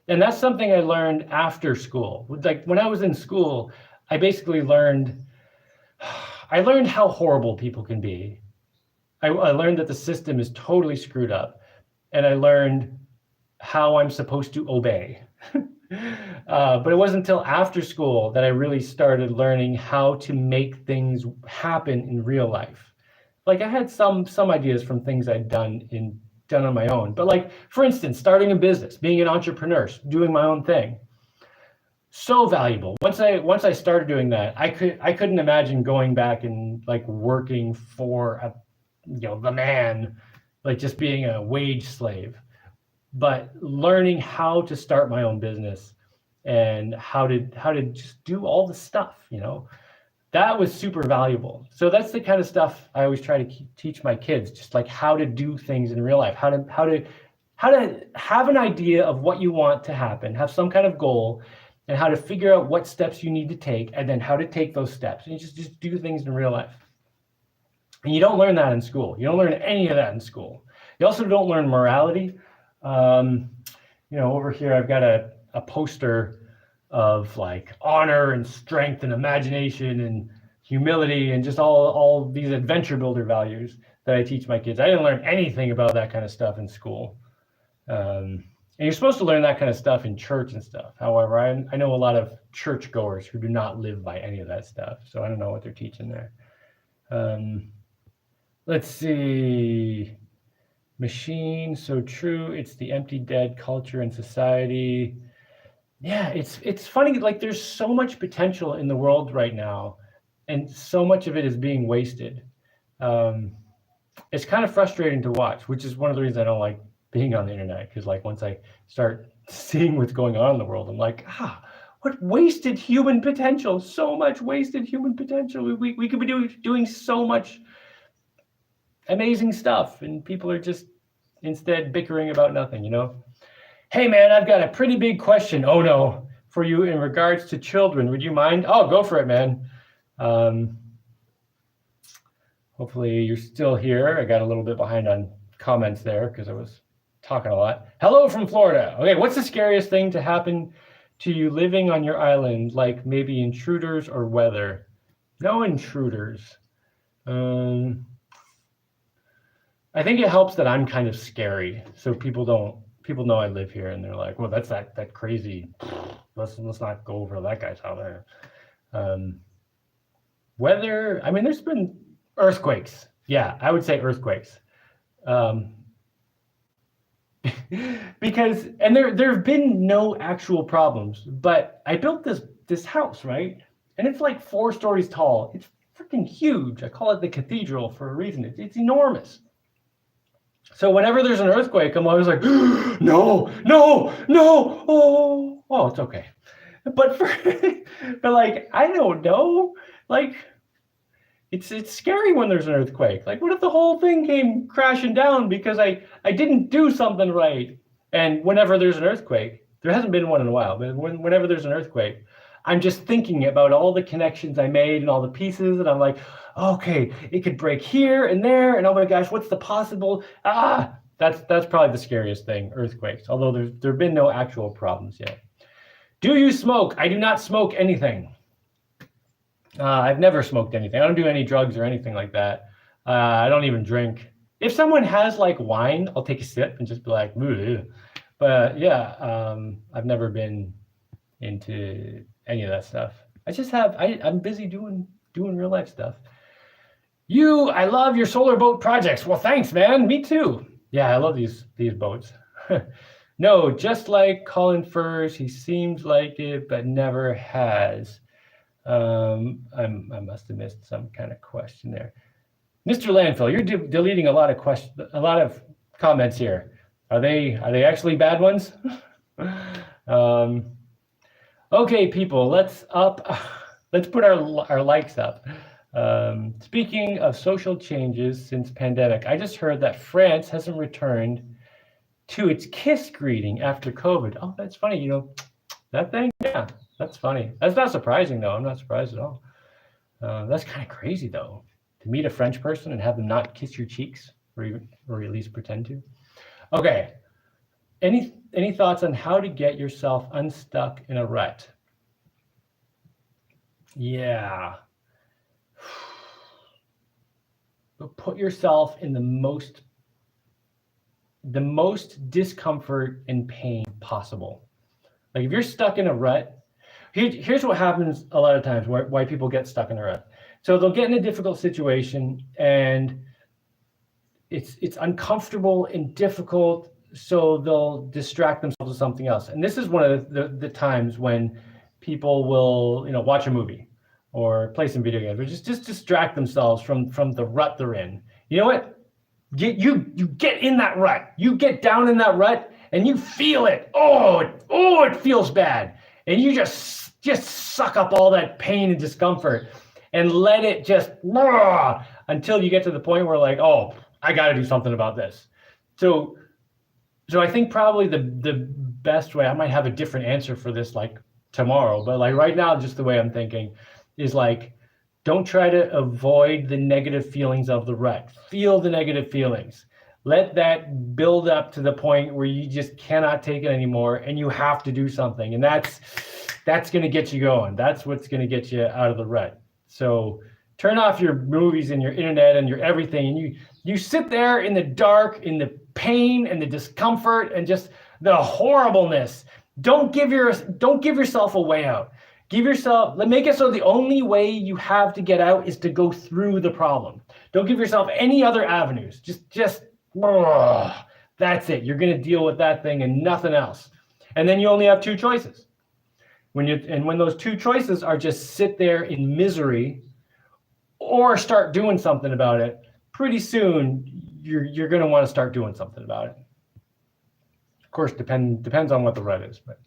And that's something I learned after school. Like when I was in school, I basically learned how horrible people can be. I learned that the system is totally screwed up, and I learned how I'm supposed to obey. But it wasn't until after school that I really started learning how to make things happen in real life. Like I had some ideas from things I'd done on my own. But like, for instance, starting a business, being an entrepreneur, doing my own thing, so valuable. Once I started doing that, I couldn't imagine going back and like working for the man, like just being a wage slave. But learning how to start my own business and how to just do all the stuff, That was super valuable. So that's the kind of stuff I always try to teach my kids, just like how to do things in real life, how to have an idea of what you want to happen, have some kind of goal, and how to figure out what steps you need to take, and then how to take those steps. And you just do things in real life. And you don't learn that in school. You don't learn any of that in school. You also don't learn morality. Over here I've got a poster of like honor and strength and imagination and humility and just all these adventure builder values that I teach my kids. I didn't learn anything about that kind of stuff in school. And you're supposed to learn that kind of stuff in church and stuff. However, I know a lot of churchgoers who do not live by any of that stuff. So I don't know what they're teaching there. Let's see. Machine, so true. It's the empty, dead culture in society. Yeah, it's funny. Like there's so much potential in the world right now, and so much of it is being wasted. It's kind of frustrating to watch, which is one of the reasons I don't like being on the internet. Because like once I start seeing what's going on in the world, I'm like, what wasted human potential? So much wasted human potential. We could be doing so much amazing stuff, and people are just instead bickering about nothing, Hey man, I've got a pretty big question, oh no, for you in regards to children. Would you mind? Oh, go for it, man. Hopefully you're still here. I got a little bit behind on comments there because I was talking a lot. Hello from Florida. Okay, what's the scariest thing to happen to you living on your island, like maybe intruders or weather? No intruders. I think it helps that I'm kind of scary, so people know I live here, and they're like, well, that's that crazy. Let's not go over that guy's house there. Weather. I mean, there's been earthquakes. Yeah, I would say earthquakes. Because there have been no actual problems, but I built this house, right? And it's like 4 stories tall. It's freaking huge. I call it the cathedral for a reason. It's enormous. So whenever there's an earthquake, I'm always like, no, oh, it's okay. But like, I don't know, like, it's scary when there's an earthquake. Like, what if the whole thing came crashing down because I didn't do something right? And whenever there's an earthquake, there hasn't been one in a while, but whenever there's an earthquake, I'm just thinking about all the connections I made and all the pieces, and I'm like, okay, it could break here and there, and oh my gosh, what's the possible? That's probably the scariest thing, earthquakes, although there have been no actual problems yet. Do you smoke? I do not smoke anything. I've never smoked anything. I don't do any drugs or anything like that. I don't even drink. If someone has like wine, I'll take a sip and just be like, ugh. But yeah, I've never been into any of that stuff. I'm busy doing real life stuff. I love your solar boat projects. Well, thanks, man. Me too. Yeah, I love these boats. No, just like Colin Furs, he seems like it, but never has. I must have missed some kind of question there. Mr. Landfill, you're deleting a lot of comments here. Are they actually bad ones? Okay, people, let's put our likes up. Speaking of social changes since pandemic, I just heard that France hasn't returned to its kiss greeting after COVID. Oh, that's funny. That thing? Yeah, that's funny. That's not surprising, though. I'm not surprised at all. That's kind of crazy, though, to meet a French person and have them not kiss your cheeks, or at least pretend to. Okay. Any thoughts on how to get yourself unstuck in a rut? Yeah. But put yourself in the most discomfort and pain possible. Like if you're stuck in a rut, here's what happens a lot of times why people get stuck in a rut. So they'll get in a difficult situation and it's uncomfortable and difficult, so they'll distract themselves with something else. And this is one of the times when people will, watch a movie or play some video games or just distract themselves from the rut they're in. You know what? You get in that rut. You get down in that rut and you feel it. Oh, it feels bad. And you just suck up all that pain and discomfort. and let it just until you get to the point where like, oh, I got to do something about this. So I think probably the best way, I might have a different answer for this like tomorrow, but like right now, just the way I'm thinking is like, don't try to avoid the negative feelings of the rut. Feel the negative feelings. Let that build up to the point where you just cannot take it anymore and you have to do something. And that's going to get you going. That's what's going to get you out of the rut. So turn off your movies and your internet and your everything. And you sit there in the dark, in the pain and the discomfort and just the horribleness. Don't give yourself a way out. Make it so the only way you have to get out is to go through the problem. Don't give yourself any other avenues. Just that's it. You're going to deal with that thing and nothing else. And then you only have two choices. When those two choices are just sit there in misery or start doing something about it, pretty soon you're going to want to start doing something about it. Of course, depends on what the rut is, but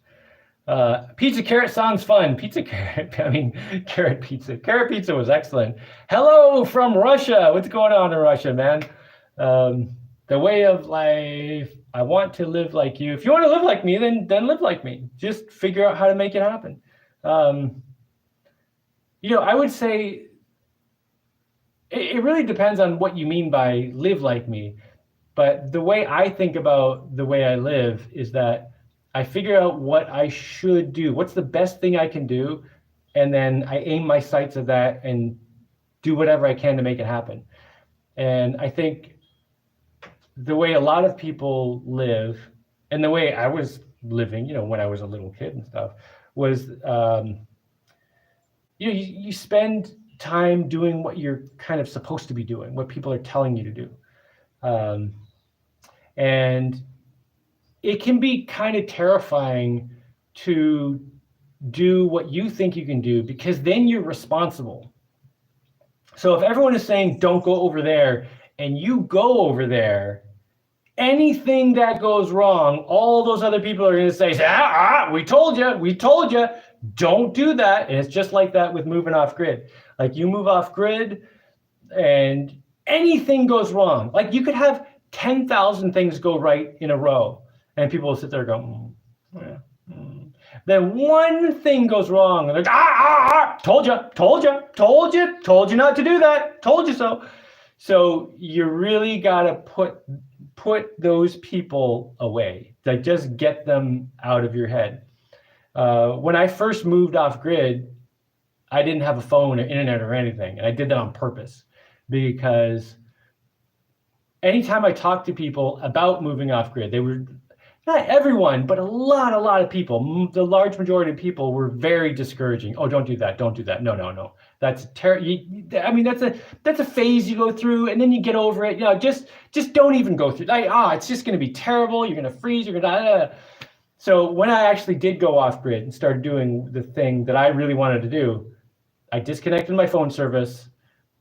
pizza carrot sounds fun. Carrot pizza. Carrot pizza was excellent. Hello from Russia. What's going on in Russia, man? The way of life. I want to live like you. If you want to live like me, then live like me. Just figure out how to make it happen. I would say it really depends on what you mean by live like me. But the way I think about the way I live is that I figure out what I should do. What's the best thing I can do? And then I aim my sights at that and do whatever I can to make it happen. And I think the way a lot of people live and the way I was living, when I was a little kid and stuff, was, you spend time doing what you're kind of supposed to be doing, what people are telling you to do. And it can be kind of terrifying to do what you think you can do because then you're responsible. So if everyone is saying, don't go over there, and you go over there, anything that goes wrong, all those other people are going to say, we told you, don't do that. And it's just like that with moving off grid. Like you move off grid and anything goes wrong. Like you could have 10,000 things go right in a row and people will sit there going, Then one thing goes wrong and they're told you not to do that, told you so. So you really got to put those people away. Like just get them out of your head. When I first moved off grid, I didn't have a phone or internet or anything. And I did that on purpose because anytime I talked to people about moving off grid, they were, not everyone, but a lot of people, the large majority of people were very discouraging. Oh, don't do that. No. That's that's a phase you go through and then you get over it. Just don't even go through. It's just going to be terrible. You're going to freeze. You're going to. So when I actually did go off grid and started doing the thing that I really wanted to do, I disconnected my phone service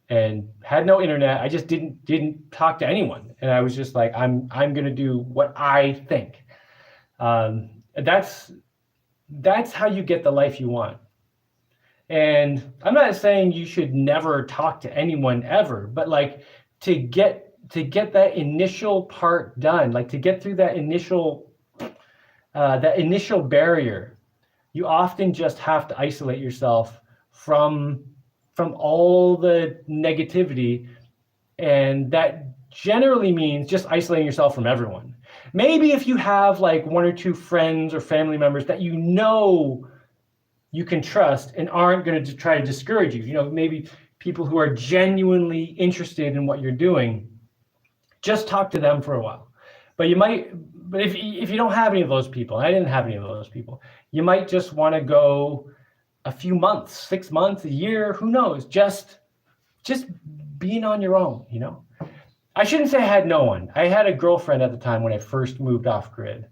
and had no internet. I just didn't talk to anyone, and I was just like, I'm going to do what I think. That's how you get the life you want. And I'm not saying you should never talk to anyone ever, but like to get that initial part done, like to get through that initial barrier, you often just have to isolate yourself from all the negativity. And that generally means just isolating yourself from everyone. Maybe if you have like one or two friends or family members that you can trust and aren't going to try to discourage you, maybe people who are genuinely interested in what you're doing, just talk to them for a while. But if you don't have any of those people, and I didn't have any of those people, you might just want to go a few months, 6 months, a year, who knows, just being on your own, I shouldn't say I had no one. I had a girlfriend at the time when I first moved off grid,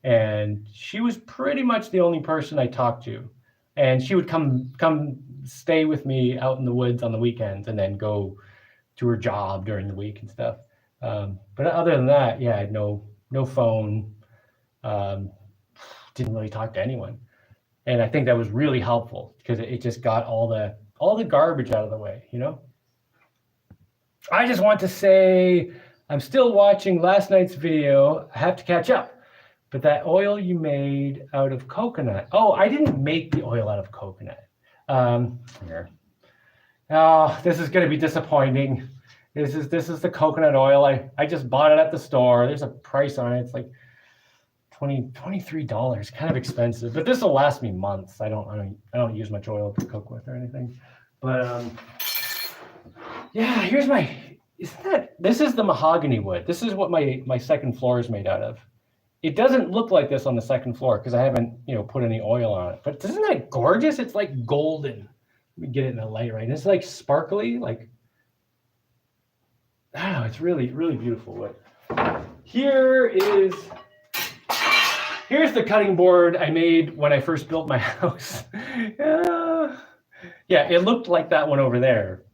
and she was pretty much the only person I talked to. And she would come stay with me out in the woods on the weekends and then go to her job during the week and stuff. But other than that, I had no phone, didn't really talk to anyone. And I think that was really helpful because it just got all the all the garbage out of the way, you know? I just want to say I'm still watching last night's video. I have to catch up. But that oil you made out of coconut. Oh, I didn't make the oil out of coconut. Here. Oh, this is going to be disappointing. This is the coconut oil. I just bought it at the store. There's a price on it. It's like $23, kind of expensive. But this will last me months. I don't use much oil to cook with or anything. But yeah, here's this is the mahogany wood. This is what my second floor is made out of. It doesn't look like this on the second floor because I haven't, put any oil on it. But isn't that gorgeous? It's like golden. Let me get it in the light right. It's like sparkly, like, it's really, really beautiful wood. Here's the cutting board I made when I first built my house. Yeah, it looked like that one over there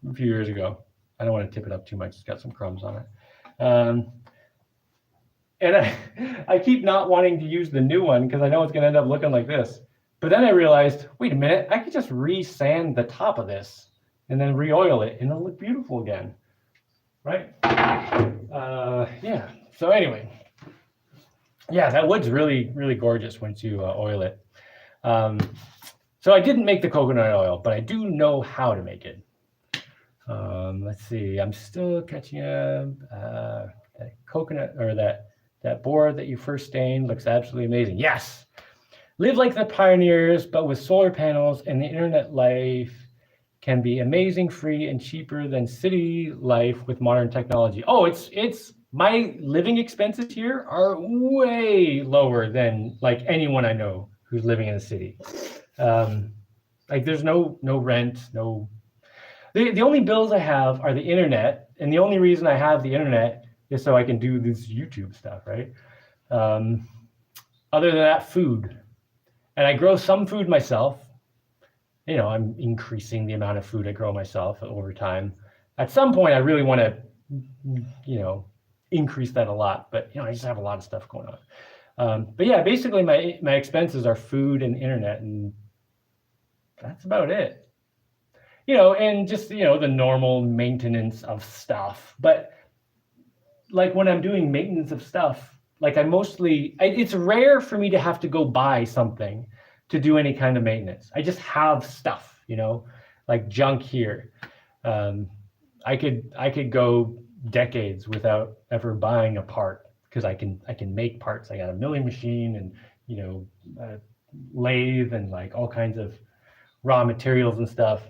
a few years ago. I don't want to tip it up too much. It's got some crumbs on it. And I keep not wanting to use the new one because I know it's going to end up looking like this. But then I realized, wait a minute, I could just re-sand the top of this and then re-oil it and it'll look beautiful again, right? Yeah, so anyway. Yeah, that wood's really, really gorgeous once you oil it. So I didn't make the coconut oil, but I do know how to make it. Let's see, I'm still catching up. That coconut or that board that you first stained looks absolutely amazing. Yes, live like the pioneers, but with solar panels and the internet life can be amazing, free, and cheaper than city life with modern technology. Oh, it's my living expenses here are way lower than like anyone I know who's living in the city. Like there's no rent, no. The only bills I have are the internet, and the only reason I have the internet is so I can do this YouTube stuff, right? Other than that, food. And I grow some food myself. I'm increasing the amount of food I grow myself over time. At some point, I really want to, increase that a lot. But, I just have a lot of stuff going on. But yeah, basically my expenses are food and internet, and that's about it. And just, the normal maintenance of stuff. But like when I'm doing maintenance of stuff, like it's rare for me to have to go buy something to do any kind of maintenance. I just have stuff, like junk here. I could go decades without ever buying a part because I can make parts. I got a milling machine and, a lathe and like all kinds of raw materials and stuff.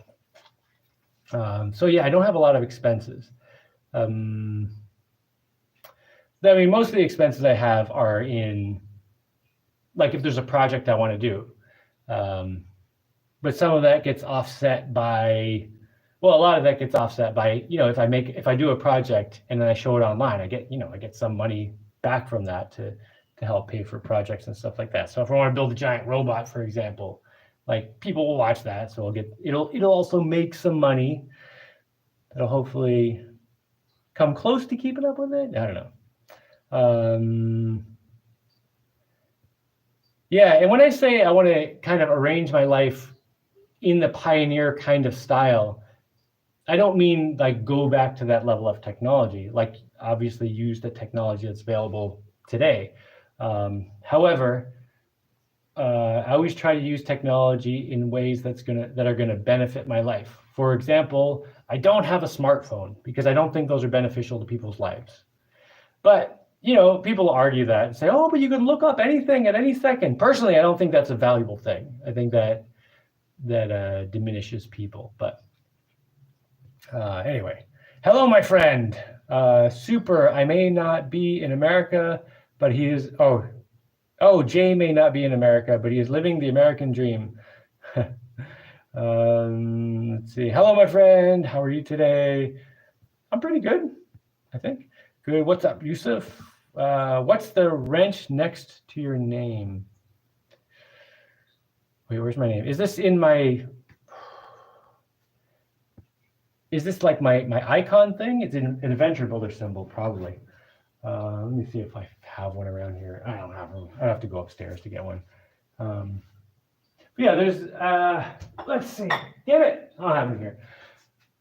So yeah, I don't have a lot of expenses. Most of the expenses I have are in, like if there's a project I want to do. But some of that gets offset by, a lot of that gets offset by, if I do a project and then I show it online, I get some money back from that to help pay for projects and stuff like that. So if I want to build a giant robot, for example, like people will watch that. So it'll also make some money. It'll hopefully come close to keeping up with it. I don't know. Yeah, and when I say I want to kind of arrange my life in the pioneer kind of style, I don't mean like go back to that level of technology, like obviously use the technology that's available today. However, I always try to use technology in ways that are gonna benefit my life. For example, I don't have a smartphone because I don't think those are beneficial to people's lives. But people argue that and say, oh, but you can look up anything at any second. Personally, I don't think that's a valuable thing. I think that diminishes people. But anyway, hello, my friend. Super. I may not be in America, but he is. Jay may not be in America, but he is living the American dream. Let's see. Hello, my friend. How are you today? I'm pretty good, I think. Good. What's up, Yusuf? What's the wrench next to your name? Wait, where's my name? Is this like my icon thing? It's an adventure builder symbol, probably. Let me see if I have one around here. I don't have one. I have to go upstairs to get one. But Yeah, there's, let's see. Damn it. I don't have it here.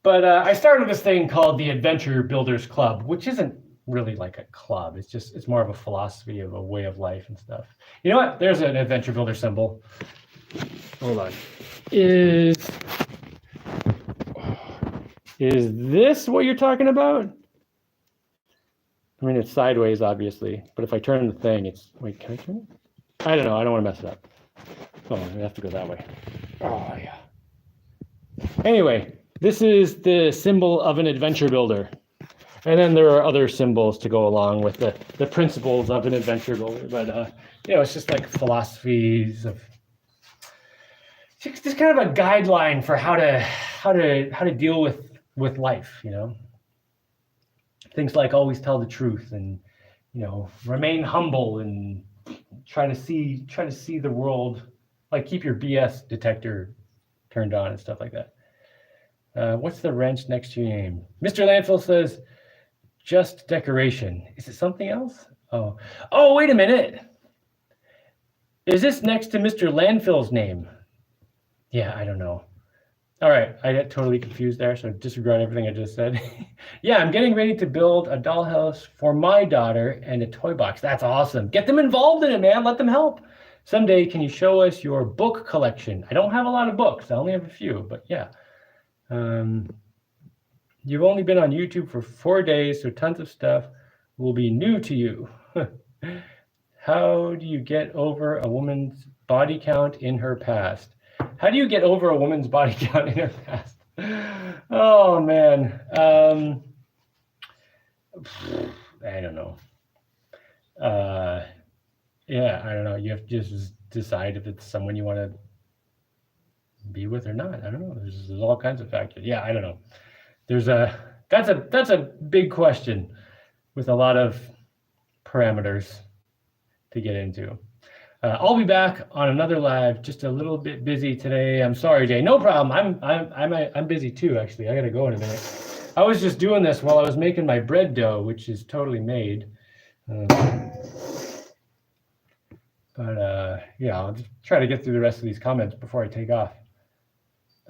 But I started this thing called the Adventure Builders Club, which isn't really like a club. It's more of a philosophy of a way of life and stuff. You know what? There's an adventure builder symbol. Hold on. Is this what you're talking about? I mean, it's sideways, obviously, but if I turn the thing, it's, wait, can I turn it? I don't know. I don't want to mess it up. Oh, I have to go that way. Oh, yeah. Anyway, this is the symbol of an adventure builder. And then there are other symbols to go along with the principles of an adventure builder. But, it's just like philosophies of, just kind of a guideline for how to deal with life, Things like always tell the truth and, remain humble and try to see the world, like keep your BS detector turned on and stuff like that. What's the wrench next to your name? Mr. Landfill says, just decoration. Is it something else? Oh, wait a minute. Is this next to Mr. Landfill's name? Yeah, I don't know. All right, I got totally confused there, so disregard everything I just said. Yeah, I'm getting ready to build a dollhouse for my daughter and a toy box. That's awesome. Get them involved in it, man. Let them help. Someday, can you show us your book collection? I don't have a lot of books. I only have a few, but yeah. You've only been on YouTube for 4 days, so tons of stuff will be new to you. How do you get over a woman's body count in her past? How do you get over a woman's body count in her past? Oh, man. I don't know. Yeah, I don't know. You have to just decide if it's someone you want to be with or not. I don't know. There's all kinds of factors. Yeah, I don't know. That's a big question with a lot of parameters to get into. I'll be back on another live. Just a little bit busy today. I'm sorry, Jay. No problem. I'm busy too. Actually, I gotta go in a minute. I was just doing this while I was making my bread dough, which is totally made. Yeah, I'll just try to get through the rest of these comments before I take off.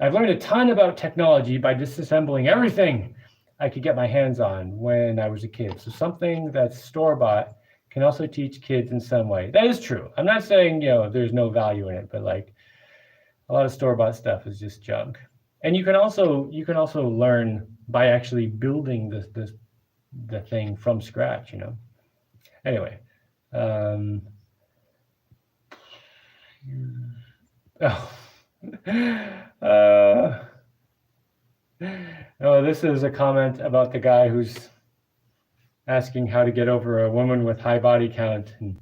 I've learned a ton about technology by disassembling everything I could get my hands on when I was a kid. So something that's store-bought can also teach kids in some way. That is true. I'm not saying, there's no value in it, but like a lot of store-bought stuff is just junk. And you can also learn by actually building the thing from scratch, Anyway. This is a comment about the guy who's asking how to get over a woman with high body count. And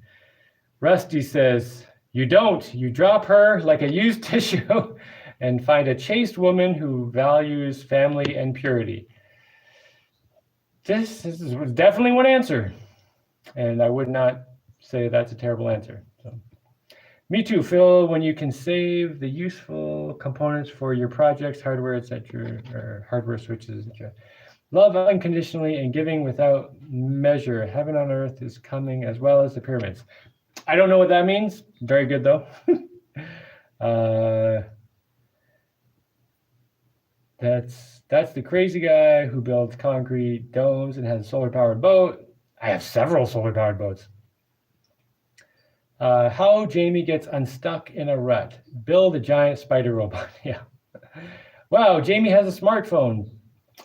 Rusty says, you don't. You drop her like a used tissue and find a chaste woman who values family and purity. This is definitely one answer. And I would not say that's a terrible answer. So, me too, Phil, when you can save the useful components for your projects, hardware, etc., or hardware switches, etc. Love unconditionally and giving without measure. Heaven on earth is coming, as well as the pyramids. I don't know what that means. Very good, though. That's the crazy guy who builds concrete domes and has a solar-powered boat. I have several solar-powered boats. How Jaimie gets unstuck in a rut. Build a giant spider robot. Yeah. Wow, Jaimie has a smartphone.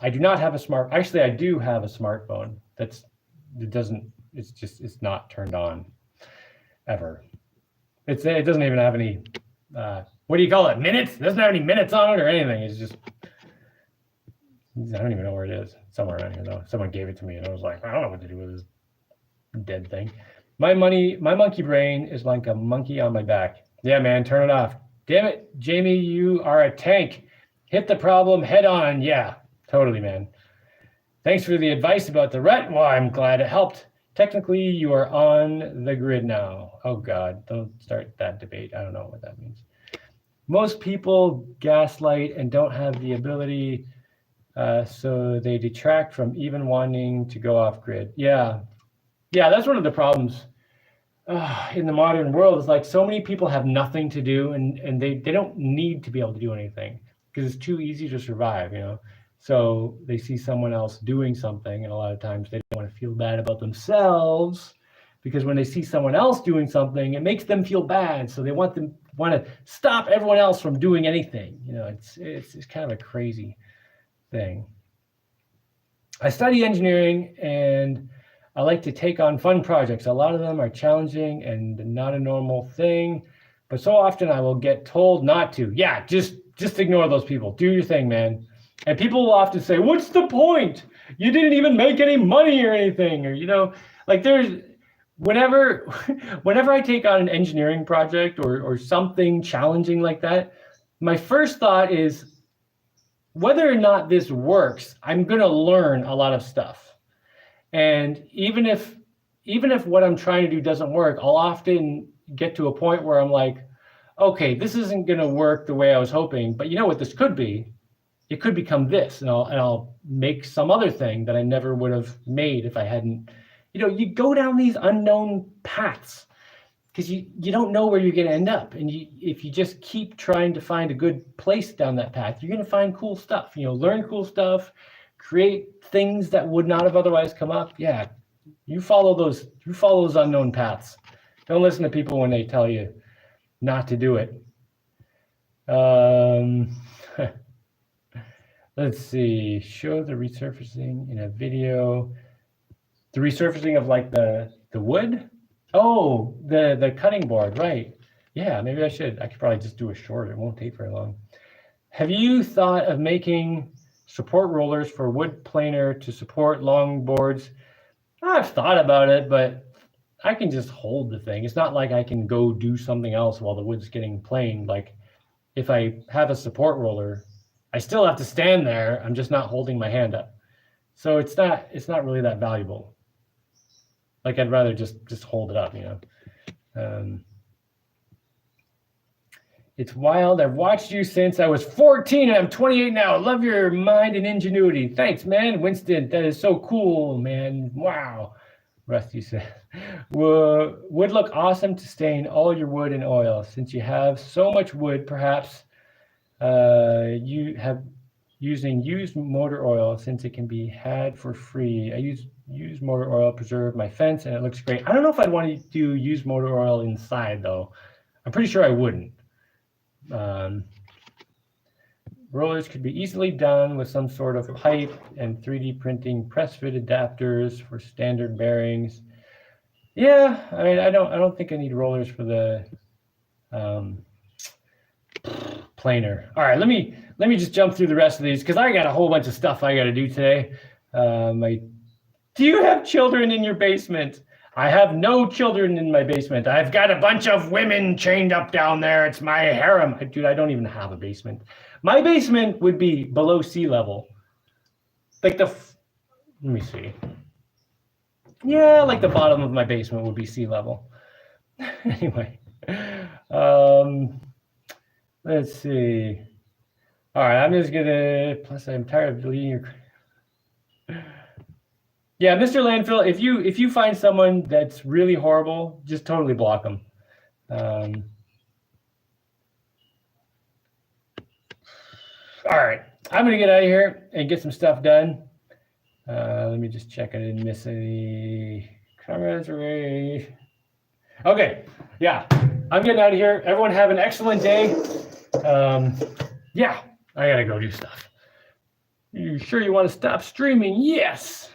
I do not have a actually, I do have a smartphone. It's not turned on ever. It doesn't even have any, what do you call it? Minutes? It doesn't have any minutes on it or anything. It's just, I don't even know where it is. Somewhere around here though. Someone gave it to me and I was like, I don't know what to do with this dead thing. My monkey brain is like a monkey on my back. Yeah, man, turn it off. Damn it, Jaimie, you are a tank. Hit the problem head on. Yeah, totally, man. Thanks for the advice about the rut. Well, I'm glad it helped. Technically, you are on the grid now. Oh, God, don't start that debate. I don't know what that means. Most people gaslight and don't have the ability, so they detract from even wanting to go off grid. Yeah, that's one of the problems in the modern world is like so many people have nothing to do, and they don't need to be able to do anything because it's too easy to survive, you know. So they see someone else doing something, and a lot of times they don't want to feel bad about themselves because when they see someone else doing something, it makes them feel bad. So they want to stop everyone else from doing anything. You know, it's kind of a crazy thing. I study engineering and I like to take on fun projects. A lot of them are challenging and not a normal thing, but so often I will get told not to. Yeah, just ignore those people. Do your thing, man. And people will often say, "What's the point? You didn't even make any money or anything." Or, you know, like whenever I take on an engineering project or something challenging like that, my first thought is whether or not this works, I'm going to learn a lot of stuff. And even if what I'm trying to do doesn't work, I'll often get to a point where I'm like, okay, this isn't going to work the way I was hoping, but you know what this could be? It could become this, and I'll make some other thing that I never would have made if I hadn't. You know, you go down these unknown paths because you don't know where you're going to end up, and if you just keep trying to find a good place down that path, you're going to find cool stuff. You know, learn cool stuff, create things that would not have otherwise come up. Yeah, you follow those unknown paths. Don't listen to people when they tell you not to do it. Let's see, show the resurfacing in a video. The resurfacing of like the wood? Oh, the cutting board, right. Yeah, maybe I could probably just do a short. It won't take very long. Have you thought of making support rollers for wood planer to support long boards? I've thought about it, but I can just hold the thing. It's not like I can go do something else while the wood's getting planed. Like if I have a support roller, I still have to stand there. I'm just not holding my hand up. So it's not really that valuable. Like I'd rather just hold it up, you know. It's wild. I've watched you since I was 14 and I'm 28 now. Love your mind and ingenuity. Thanks, man. Winston, that is so cool, man. Wow. Rusty said, would look awesome to stain all your wood in oil. Since you have so much wood, perhaps you have using used motor oil since it can be had for free. I use used motor oil, preserve my fence, and it looks great. I don't know if I'd want to do used motor oil inside, though. I'm pretty sure I wouldn't. Rollers could be easily done with some sort of pipe and 3D printing press fit adapters for standard bearings. Yeah, I mean, I don't think I need rollers for the planer. All right, let me just jump through the rest of these because I got a whole bunch of stuff I got to do today. Do you have children in your basement? I have no children in my basement. I've got a bunch of women chained up down there. It's my harem. Dude, I don't even have a basement. My basement would be below sea level. Like let me see. Yeah, like the bottom of my basement would be sea level. Anyway, let's see. All right, I'm just gonna, plus I'm tired of deleting your. Yeah, Mr. Landfill, if you find someone that's really horrible, just totally block them. All right, I'm gonna get out of here and get some stuff done. Let me just check I didn't miss any comments. Okay, yeah, I'm getting out of here. Everyone have an excellent day. Yeah, I gotta go do stuff. You sure you want to stop streaming? Yes.